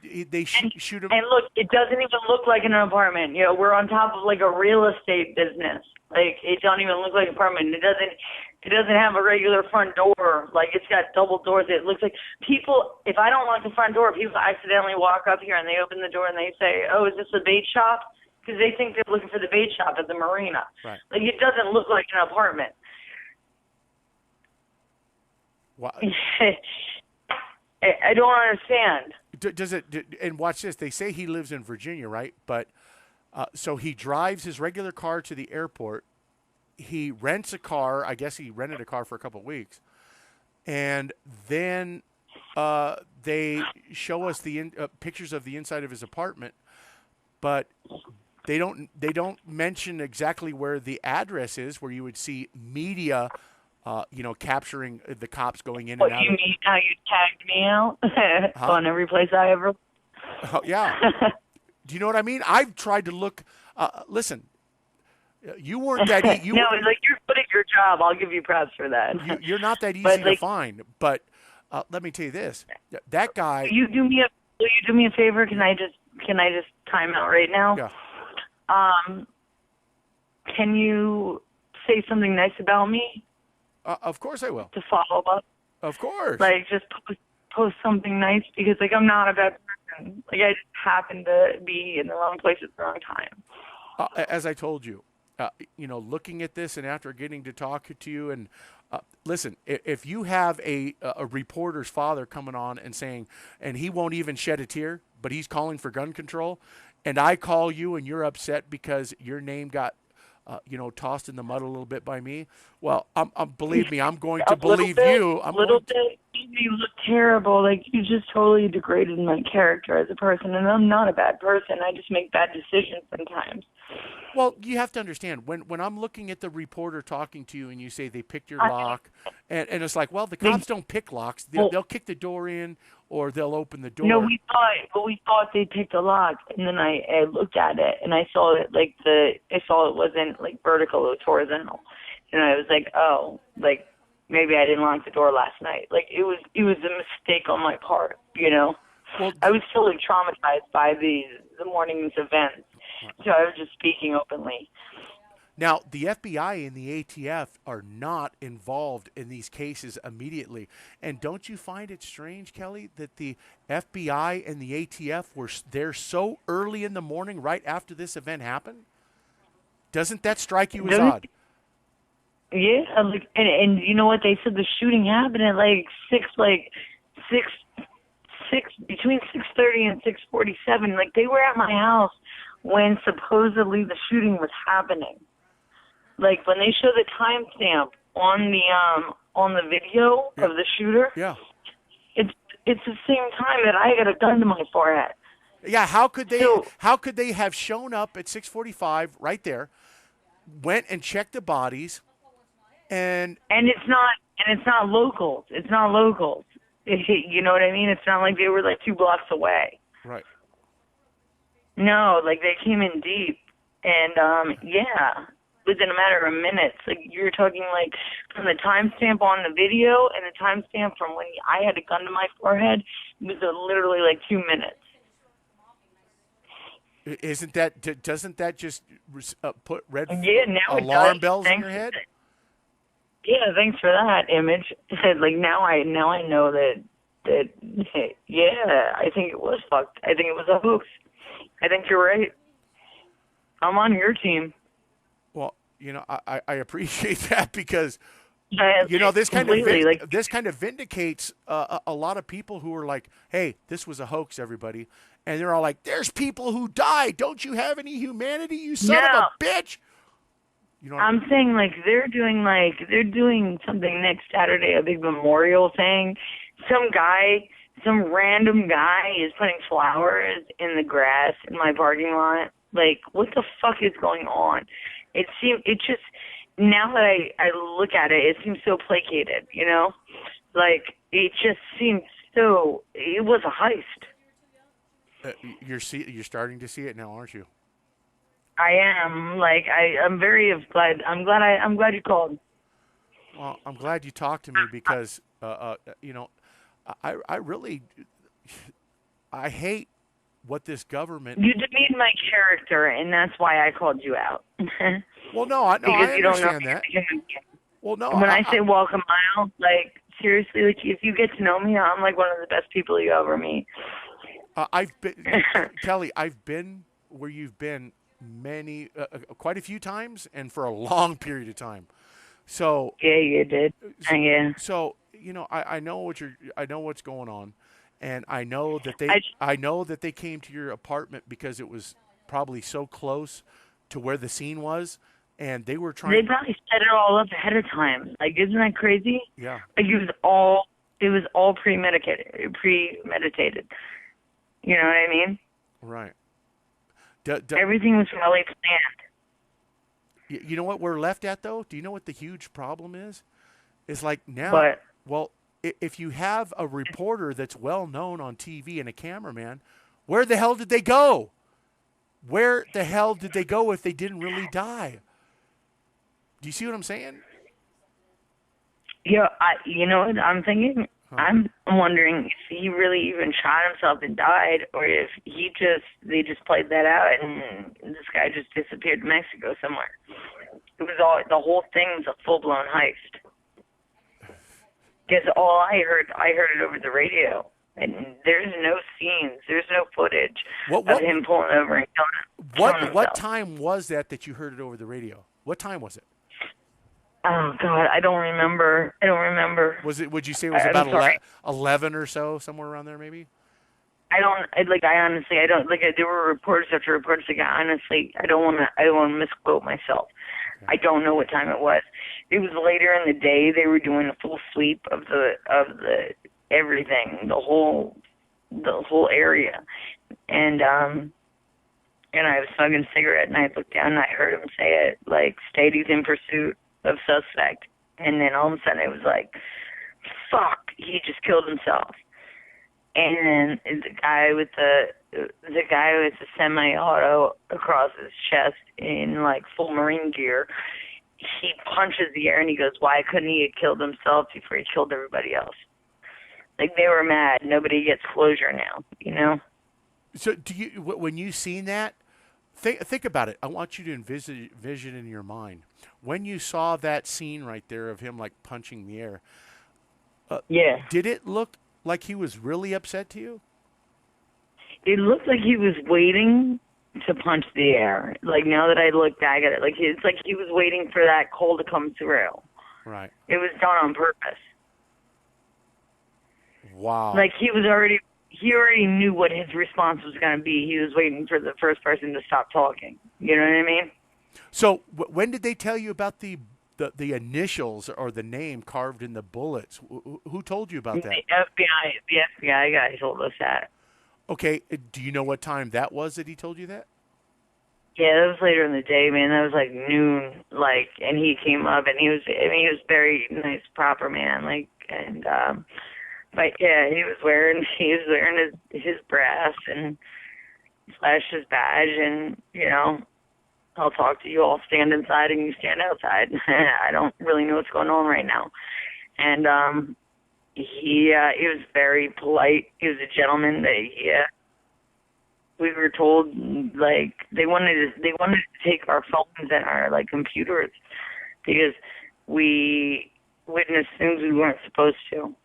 they shoot him? And look, it doesn't even look like an apartment. We're on top of a real estate business. Like, it don't even look like an apartment. It doesn't have a regular front door. Like, it's got double doors. It looks like people, if I don't lock the front door, people accidentally walk up here and they open the door and they say, oh, is this a bait shop? Because they think they're looking for the bait shop at the marina. Right. Like, it doesn't look like an apartment. Wow. I don't understand. Does it? And watch this. They say he lives in Virginia, right? But so he drives his regular car to the airport. He rents a car. I guess he rented a car for a couple of weeks, and then they show us the pictures of the inside of his apartment, but they don't mention exactly where the address is, where you would see media. Capturing the cops going in and out. What, you mean how you tagged me out on every place I ever... Oh, yeah. Do you know what I mean? I've tried to look... listen, you weren't that... No, like, you're good at your job. I'll give you props for that. You're not that easy to find. But let me tell you this. That guy... Will you do me a favor? Can I just time out right now? Yeah. Can you say something nice about me? Of course I will. To follow up. Of course. Like, just post something nice, because, like, I'm not a bad person. Like, I just happen to be in the wrong place at the wrong time. As I told you, looking at this and after getting to talk to you, and listen, if you have a reporter's father coming on and saying, and he won't even shed a tear, but he's calling for gun control, and I call you and you're upset because your name got tossed in the mud a little bit by me. Well, believe me, I'm going to believe you. Bit, you look terrible. Like, you just totally degraded my character as a person, and I'm not a bad person. I just make bad decisions sometimes. Well, you have to understand, when I'm looking at the reporter talking to you and you say they picked your lock, and it's like, well, the cops don't pick locks. They'll kick the door in or they'll open the door. No, we thought they picked a lock, and then I looked at it and I saw it I saw it wasn't like vertical, it was horizontal, and I was like, oh, like maybe I didn't lock the door last night. Like, it was a mistake on my part, Well, I was still traumatized by the morning's events. So I was just speaking openly. Now, the FBI and the ATF are not involved in these cases immediately. And don't you find it strange, Kelly, that the FBI and the ATF were there so early in the morning right after this event happened? Doesn't that strike you as odd? Yeah, and you know what? They said the shooting happened at between 6:30 and 6:47. Like, they were at my house when supposedly the shooting was happening. Like, when they show the timestamp on the video of the shooter, it's the same time that I got a gun to my forehead. Yeah, how could they have shown up at 6:45 right there, went and checked the bodies, and it's not locals. It's not locals. You know what I mean? It's not like they were like 2 blocks away. Right. No, like, they came in deep, and within a matter of minutes. Like, you're talking like from the timestamp on the video and the timestamp from when I had a gun to my forehead, it was literally like 2 minutes. Doesn't that just put red alarm bells in your head? Yeah, thanks for that image. Like, now I know that I think it was fucked. I think it was a hoax. I think you're right. I'm on your team. Well, I appreciate that, because this kind of vindicates a lot of people who are like, hey, this was a hoax, everybody. And they're all like, there's people who died. Don't you have any humanity, you son of a bitch? I'm saying, like, they're doing something next Saturday, a big memorial thing. Some random guy is putting flowers in the grass in my parking lot. Like, what the fuck is going on? It just, now that I look at it, it seems so placated, Like, it just seems so, it was a heist. You're starting to see it now, aren't you? I am. Like, I'm very glad. I'm glad you called. Well, I'm glad you talked to me, because I really hate what this government. You demean my character, and that's why I called you out. Well, no, I because you don't know understand that. Well, no, when I say walk a mile, like seriously, like if you get to know me, I'm like one of the best people you ever meet. I've been Kelly. I've been where you've been quite a few times, and for a long period of time. So, Yeah, you did. Yeah. so I know I know what's going on, and I I know that they came to your apartment because it was probably so close to where the scene was, and they were They trying. probably set it all up ahead of time. Like, isn't that crazy? Yeah, Like it was all premeditated. You know what I mean? right. Everything was probably planned. You know what we're left at though? Do you know what the huge problem is? It's like now, But well, if you have a reporter that's well known on TV and a cameraman, where the hell did they go? Where the hell did they go if they didn't really die? Do you see what I'm saying? yeah, you know what I'm thinking? Huh. I'm wondering if he really even shot himself and died, or if they just played that out and this guy just disappeared to Mexico somewhere. It was the whole thing was a full blown heist. Because I heard it over the radio, and there's no scenes, there's no footage What of him pulling over and killing himself. what time was that you heard it over the radio? What time was it? Oh God, I don't remember. Was it? Would you say it was I'm about sorry. 11 or so, somewhere around there, maybe? I honestly, I don't like. There were reports after reports. Like, I don't want to misquote myself. Okay. I don't know what time it was. It was later in the day. They were doing a full sweep of the everything, the whole area, and I was smoking a cigarette, and I looked down and I heard him say it, like, "Stadies in pursuit of suspect," and then all of a sudden it was like, "Fuck, he just killed himself." And the guy with the semi-auto across his chest in like full Marine gear, he punches the air and he goes, "Why couldn't he have killed himself before he killed everybody else?" Like, they were mad. Nobody gets closure now, you know? So, when you seen that, think about it. I want you to envision in your mind when you saw that scene right there of him like punching the air. Yeah. Did it look like he was really upset to you? It looked like he was waiting to punch the air. Like, now that I look back at it, like, it's like he was waiting for that call to come through. Right. It was done on purpose. Wow. Like, he already knew what his response was going to be. He was waiting for the first person to stop talking. You know what I mean? So when did they tell you about the initials or the name carved in the bullets? Who told you about that? The FBI guy told us that. Okay, do you know what time that was that he told you that? Yeah, that was later in the day, man. That was like noon, like, and he came up and he was very nice, proper man, like, and but yeah, he was wearing his brass and flashed his badge, and I'll talk to you. I'll stand inside and you stand outside. I don't really know what's going on right now. And he was very polite. He was a gentleman. We were told, like, they wanted to take our phones and our, like, computers because we witnessed things we weren't supposed to.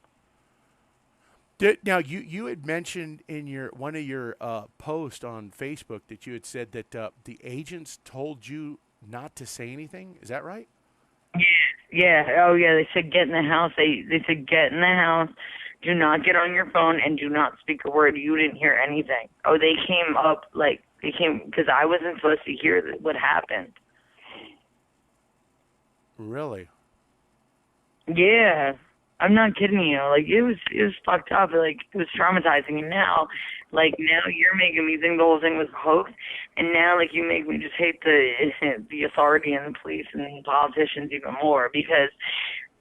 Now you had mentioned in one of your posts on Facebook that you had said that the agents told you not to say anything. Is that right? Yeah. Oh yeah. They said get in the house. They said get in the house. Do not get on your phone and do not speak a word. You didn't hear anything. Oh, they came because I wasn't supposed to hear what happened. Really? Yeah. I'm not kidding you. Like, it was fucked up. Like, it was traumatizing. And now you're making me think the whole thing was a hoax. And now, like, you make me just hate the authority and the police and the politicians even more. Because,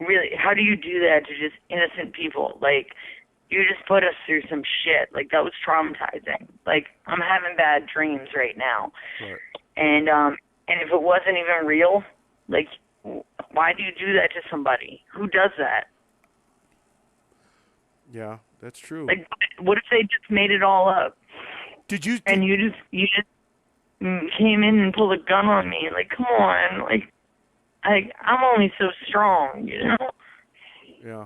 really, how do you do that to just innocent people? Like, you just put us through some shit. Like, that was traumatizing. Like, I'm having bad dreams right now. Right. And if it wasn't even real, like, why do you do that to somebody? Who does that? Yeah, that's true. Like, what if they just made it all up? Did you? And you just came in and pulled a gun on me. Like, come on. Like, I'm only so strong, you know? Yeah.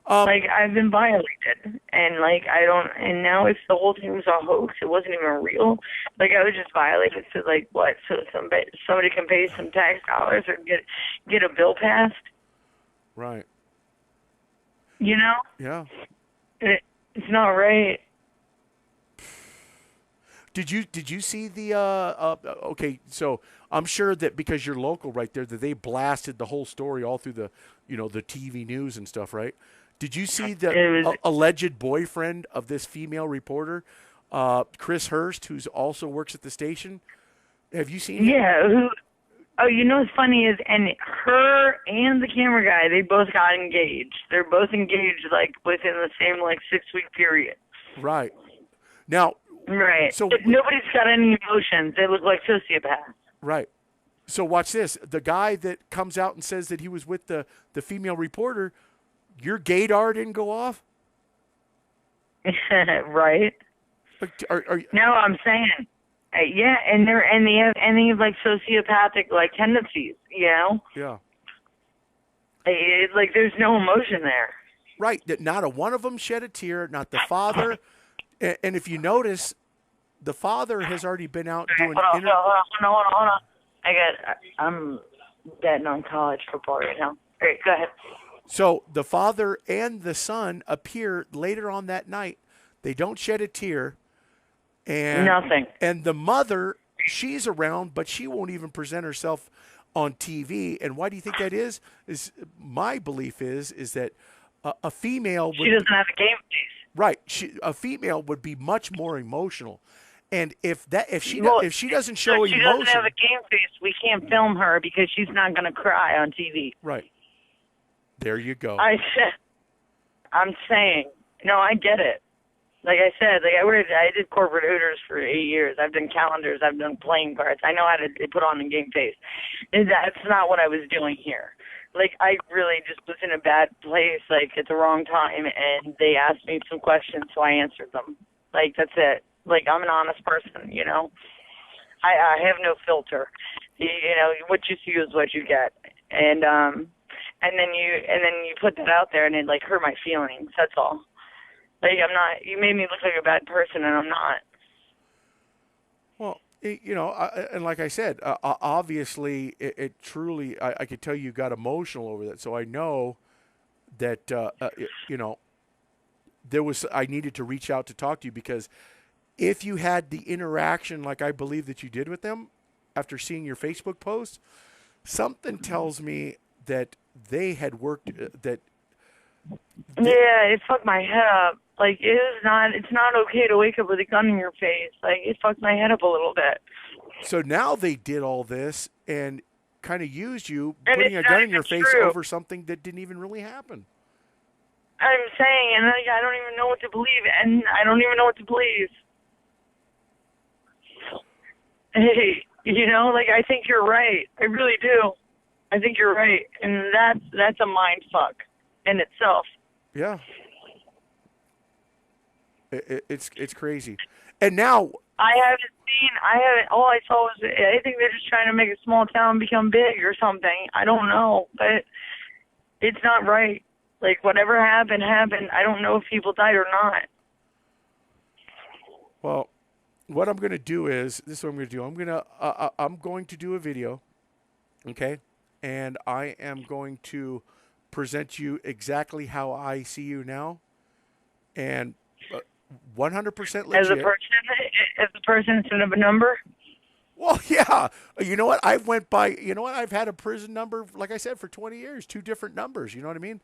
Like, I've been violated, and, like, and now if the whole thing was a hoax, it wasn't even real, like, I was just violated, so, like, what, so somebody can pay some tax dollars or get a bill passed? Right. You know? Yeah. It's not right. Did you see the okay, so I'm sure that because you're local right there that they blasted the whole story all through the the TV news and stuff, right? Did you see the alleged boyfriend of this female reporter, Chris Hurst, who's also works at the station? Have you seen him? Yeah, oh, you know what's funny is, and her and the camera guy, they both got engaged. They're both engaged, like, within the same, like, 6-week period. Right. Now, right. So nobody's got any emotions. They look like sociopaths. Right. So watch this. The guy that comes out and says that he was with the female reporter, your gaydar didn't go off? Right. No, I'm saying, yeah, and they have like sociopathic like tendencies, you know. Yeah. Like there's no emotion there. Right. That not a one of them shed a tear. Not the father. And if you notice, the father has already been out doing. Hold on. I'm betting on college football right now. All right, go ahead. So the father and the son appear later on that night. They don't shed a tear. And nothing. And the mother, she's around, but she won't even present herself on TV. And why do you think that is? Is my belief is that a female she doesn't have a game face. Right. A female would be much more emotional. And if she doesn't show emotion, she doesn't have a game face, we can't film her because she's not going to cry on TV. Right. There you go. I'm saying, no, I get it. Like I said, I did corporate Hooters for 8 years. I've done calendars. I've done playing cards. I know how to put on a game face. And that's not what I was doing here. Like, I really just was in a bad place, like, at the wrong time, and they asked me some questions, so I answered them. Like, that's it. Like, I'm an honest person, you know? I have no filter. You know, what you see is what you get. And then you put that out there, and it, like, hurt my feelings. That's all. Like, I'm not, you made me look like a bad person, and I'm not. Well, you know, and like I said, obviously, it truly, I could tell you got emotional over that. So I know that, you know, I needed to reach out to talk to you because if you had the interaction like I believe that you did with them after seeing your Facebook post, something tells me that they had worked, yeah, it fucked my head up. Like, it's not okay to wake up with a gun in your face. Like, it fucked my head up a little bit. So now they did all this and kind of used you putting a gun in your face over something that didn't even really happen. I'm saying, and I don't even know what to believe, and I don't even know what to believe. Hey, you know, like, I think you're right. I really do. I think you're right. And that's a mind fuck in itself. Yeah. It's crazy. And now all I saw was, I think they're just trying to make a small town become big or something. I don't know, but it's not right. Like, whatever happened. I don't know if people died or not. Well, what I'm going to do is, this is what I'm going to do. I'm going to do a video, okay? And I am going to present you exactly how I see you now. And 100% legit. As a person instead of a number? Well, yeah. You know what? I've had a prison number, like I said, for 20 years, 2 different numbers. You know what I mean?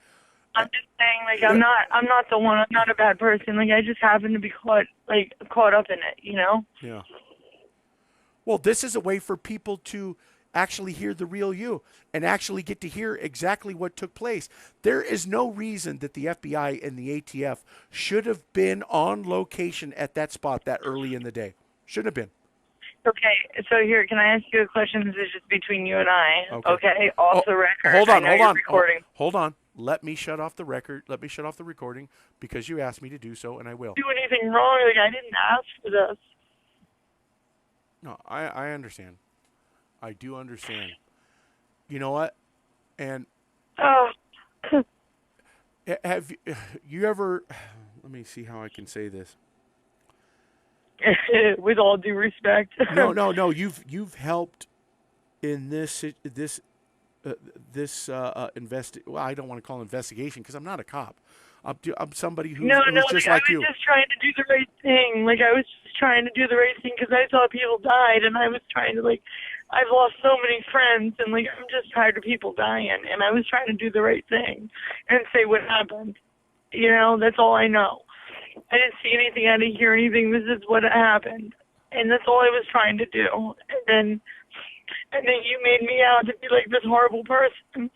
I'm just saying, like, I'm not the one. I'm not a bad person. Like, I just happen to be caught up in it, you know? Yeah. Well, this is a way for people to actually hear the real you and actually get to hear exactly what took place. There is no reason that the FBI and the ATF should have been on location at that spot that early in the day. Shouldn't have been. Okay, so here, can I ask you a question? This is just between you and I. Okay, off the record. Hold on. Recording. Hold on. Let me shut off the record. Let me shut off the recording because you asked me to do so, and I will. Do anything wrong? Like, I didn't ask for this. No, I understand. I do understand. You know what? And Oh, have you ever? Let me see how I can say this. with all due respect. No. You've helped in uh, well, I don't want to call it investigation because I'm not a cop. I'm somebody No, who's like just I like was you. just trying to do the right thing. Like I was just trying to do the right thing because I thought people died, and I was trying to I've lost so many friends, and like I'm just tired of people dying, and I was trying to do the right thing and say what happened. You know, that's all I know. I didn't see anything, I didn't hear anything. This is what happened, and that's all I was trying to do. And then you made me out to be like this horrible person,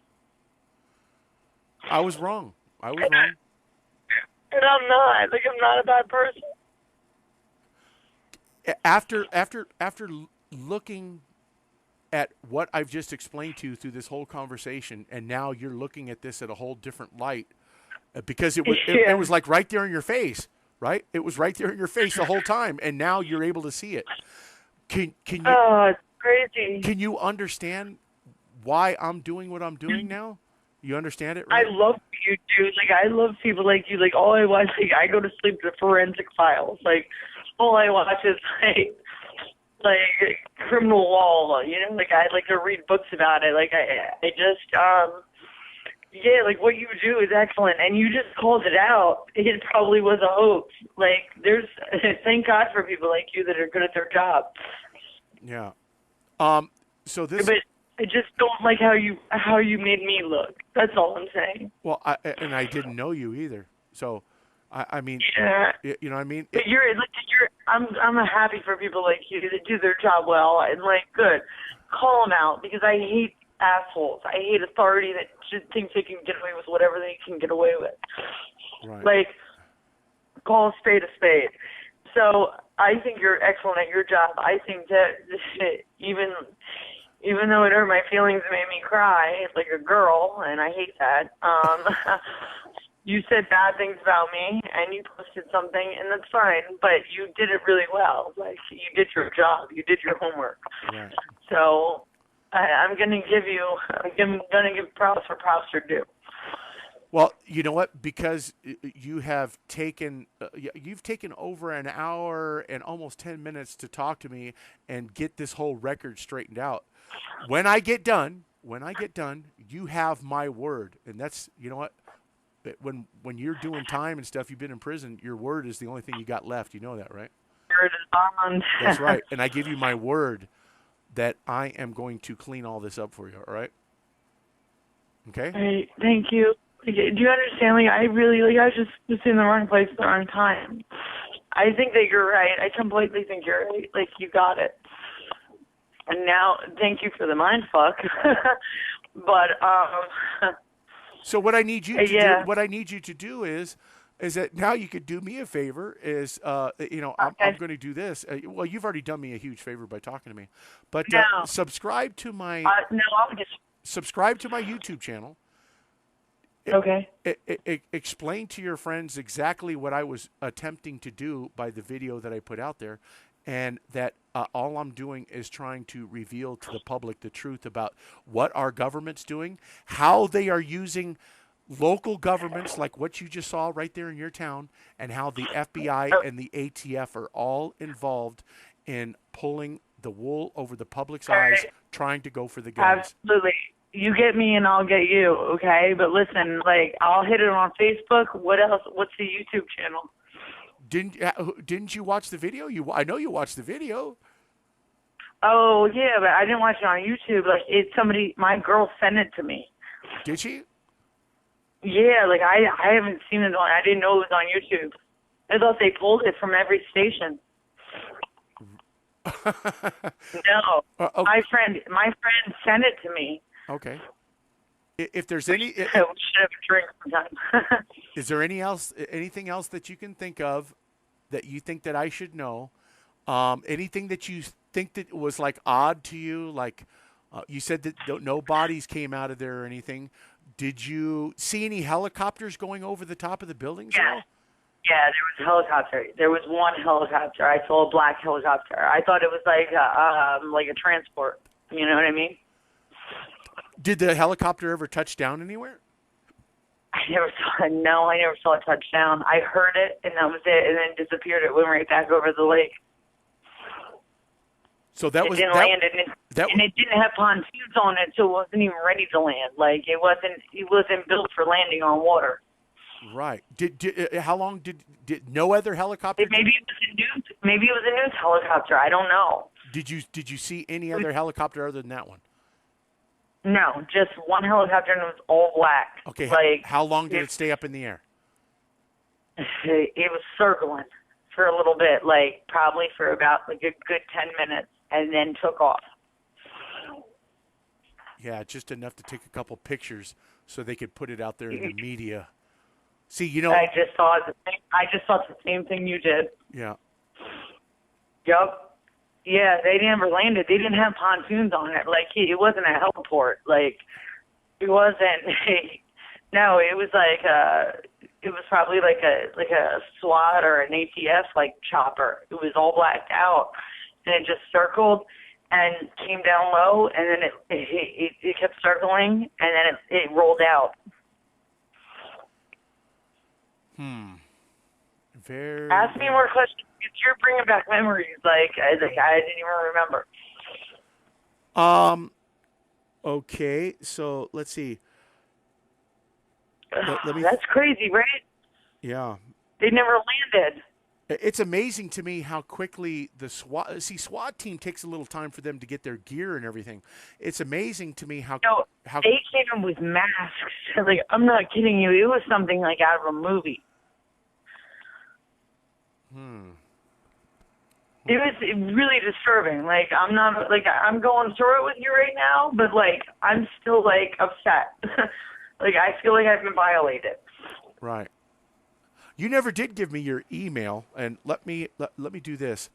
I was wrong. I was wrong. and I'm not. Like I'm not a bad person. After looking at what I've just explained to you through this whole conversation, and now you're looking at this at a whole different light, because Yeah. it was like right there in your face, right? It was right there in your face the whole time, and now you're able to see it. Oh, it's crazy. Can you understand why I'm doing what I'm doing now? You understand it, I right? love what you do. Like I love people like you. Like all I watch, like I go to sleep to Forensic Files. Like all I watch is like Criminal Law. You know, like I like to read books about it. Like I just yeah, like what you do is excellent, and you just called it out. It probably was a hoax. Like there's thank God for people like you that are good at their job. Yeah. So this. But I just don't like how you made me look. That's all I'm saying. Well, I didn't know you either. So, I mean, Yeah. you know what I mean? But I'm happy for people like you that do their job well and like good. Call them out because I hate assholes. I hate authority that just thinks they can get away with whatever they can get away with. Right. Like, call a spade a spade. So I think you're excellent at your job. I think that even though it hurt my feelings and made me cry like a girl, and I hate that. You said bad things about me, and you posted something, and that's fine. But you did it really well. Like you did your job, you did your homework. Right. So I'm gonna give props for props are due. Well, you know what? Because you've taken over an hour and almost 10 minutes to talk to me and get this whole record straightened out. When I get done, you have my word, and that's you know what. When you're doing time and stuff, you've been in prison. Your word is the only thing you got left. You know that, right? Word is bond. That's right. And I give you my word that I am going to clean all this up for you. All right? Okay. Right. Thank you. Do you understand? Like I really I was just in the wrong place at the wrong time. I think that you're right. I completely think you're right. Like you got it. And now, thank you for the mind fuck. But So what I need you to yeah. do is that now you could do me a favor is I'm going to do this. Well, you've already done me a huge favor by talking to me, but No. subscribe to my I'll just subscribe to my YouTube channel. okay. Explain to your friends exactly what I was attempting to do by the video that I put out there, and that all I'm doing is trying to reveal to the public the truth about what our government's doing, how they are using local governments like what you just saw right there in your town, and how the FBI and the ATF are all involved in pulling the wool over the public's eyes, trying to go for the guns. Absolutely. You get me and I'll get you, okay? But listen, like I'll hit it on Facebook. What else? What's the YouTube channel? Didn't you watch the video? I know you watched the video. Oh yeah, but I didn't watch it on YouTube. Like my girl sent it to me. Did she? Yeah, like I haven't seen it on. I didn't know it was on YouTube. I thought they pulled it from every station. No, okay. my friend sent it to me. Okay. If there's any, we should have a drink sometime. Is there anything else that you can think of that you think that I should know? Anything that you think that was like odd to you? Like you said that no bodies came out of there or anything. Did you see any helicopters going over the top of the buildings? Yes. Yeah, there was a helicopter. There was one helicopter. I saw a black helicopter. I thought it was like a transport. You know what I mean? Did the helicopter ever touch down anywhere? I never saw a touchdown. I heard it, and that was it, and then disappeared. It went right back over the lake. So that it was didn't that, land, and it didn't have pontoons on it, so it wasn't even ready to land. Like it wasn't built for landing on water. Right. How long did no other helicopter? Maybe it was a news helicopter. I don't know. Did you see any other helicopter other than that one? No, just one helicopter, and it was all black. Okay. Like how long did it stay up in the air? It was circling for a little bit, like probably for about like a good 10 minutes, and then took off. Yeah, just enough to take a couple pictures so they could put it out there in the media. See, you know, I just saw the same thing you did. Yeah. Yep. Yeah, they never landed. They didn't have pontoons on it. Like it wasn't a heliport. Like it wasn't. No, it was like it was probably like a SWAT or an ATF like chopper. It was all blacked out, and it just circled and came down low, and then it kept circling, and then it rolled out. Very. Ask me more questions. You're bringing back memories. Like I didn't even remember. Okay, so let's see. Let me. That's crazy, right? Yeah. They never landed. It's amazing to me how quickly the SWAT team takes a little time for them to get their gear and everything. It's amazing to me how they came in with masks. Like I'm not kidding you. It was something like out of a movie. It was really disturbing. Like I'm going through it with you right now, but like I'm still like upset. Like I feel like I've been violated. Right. You never did give me your email, and let me do this.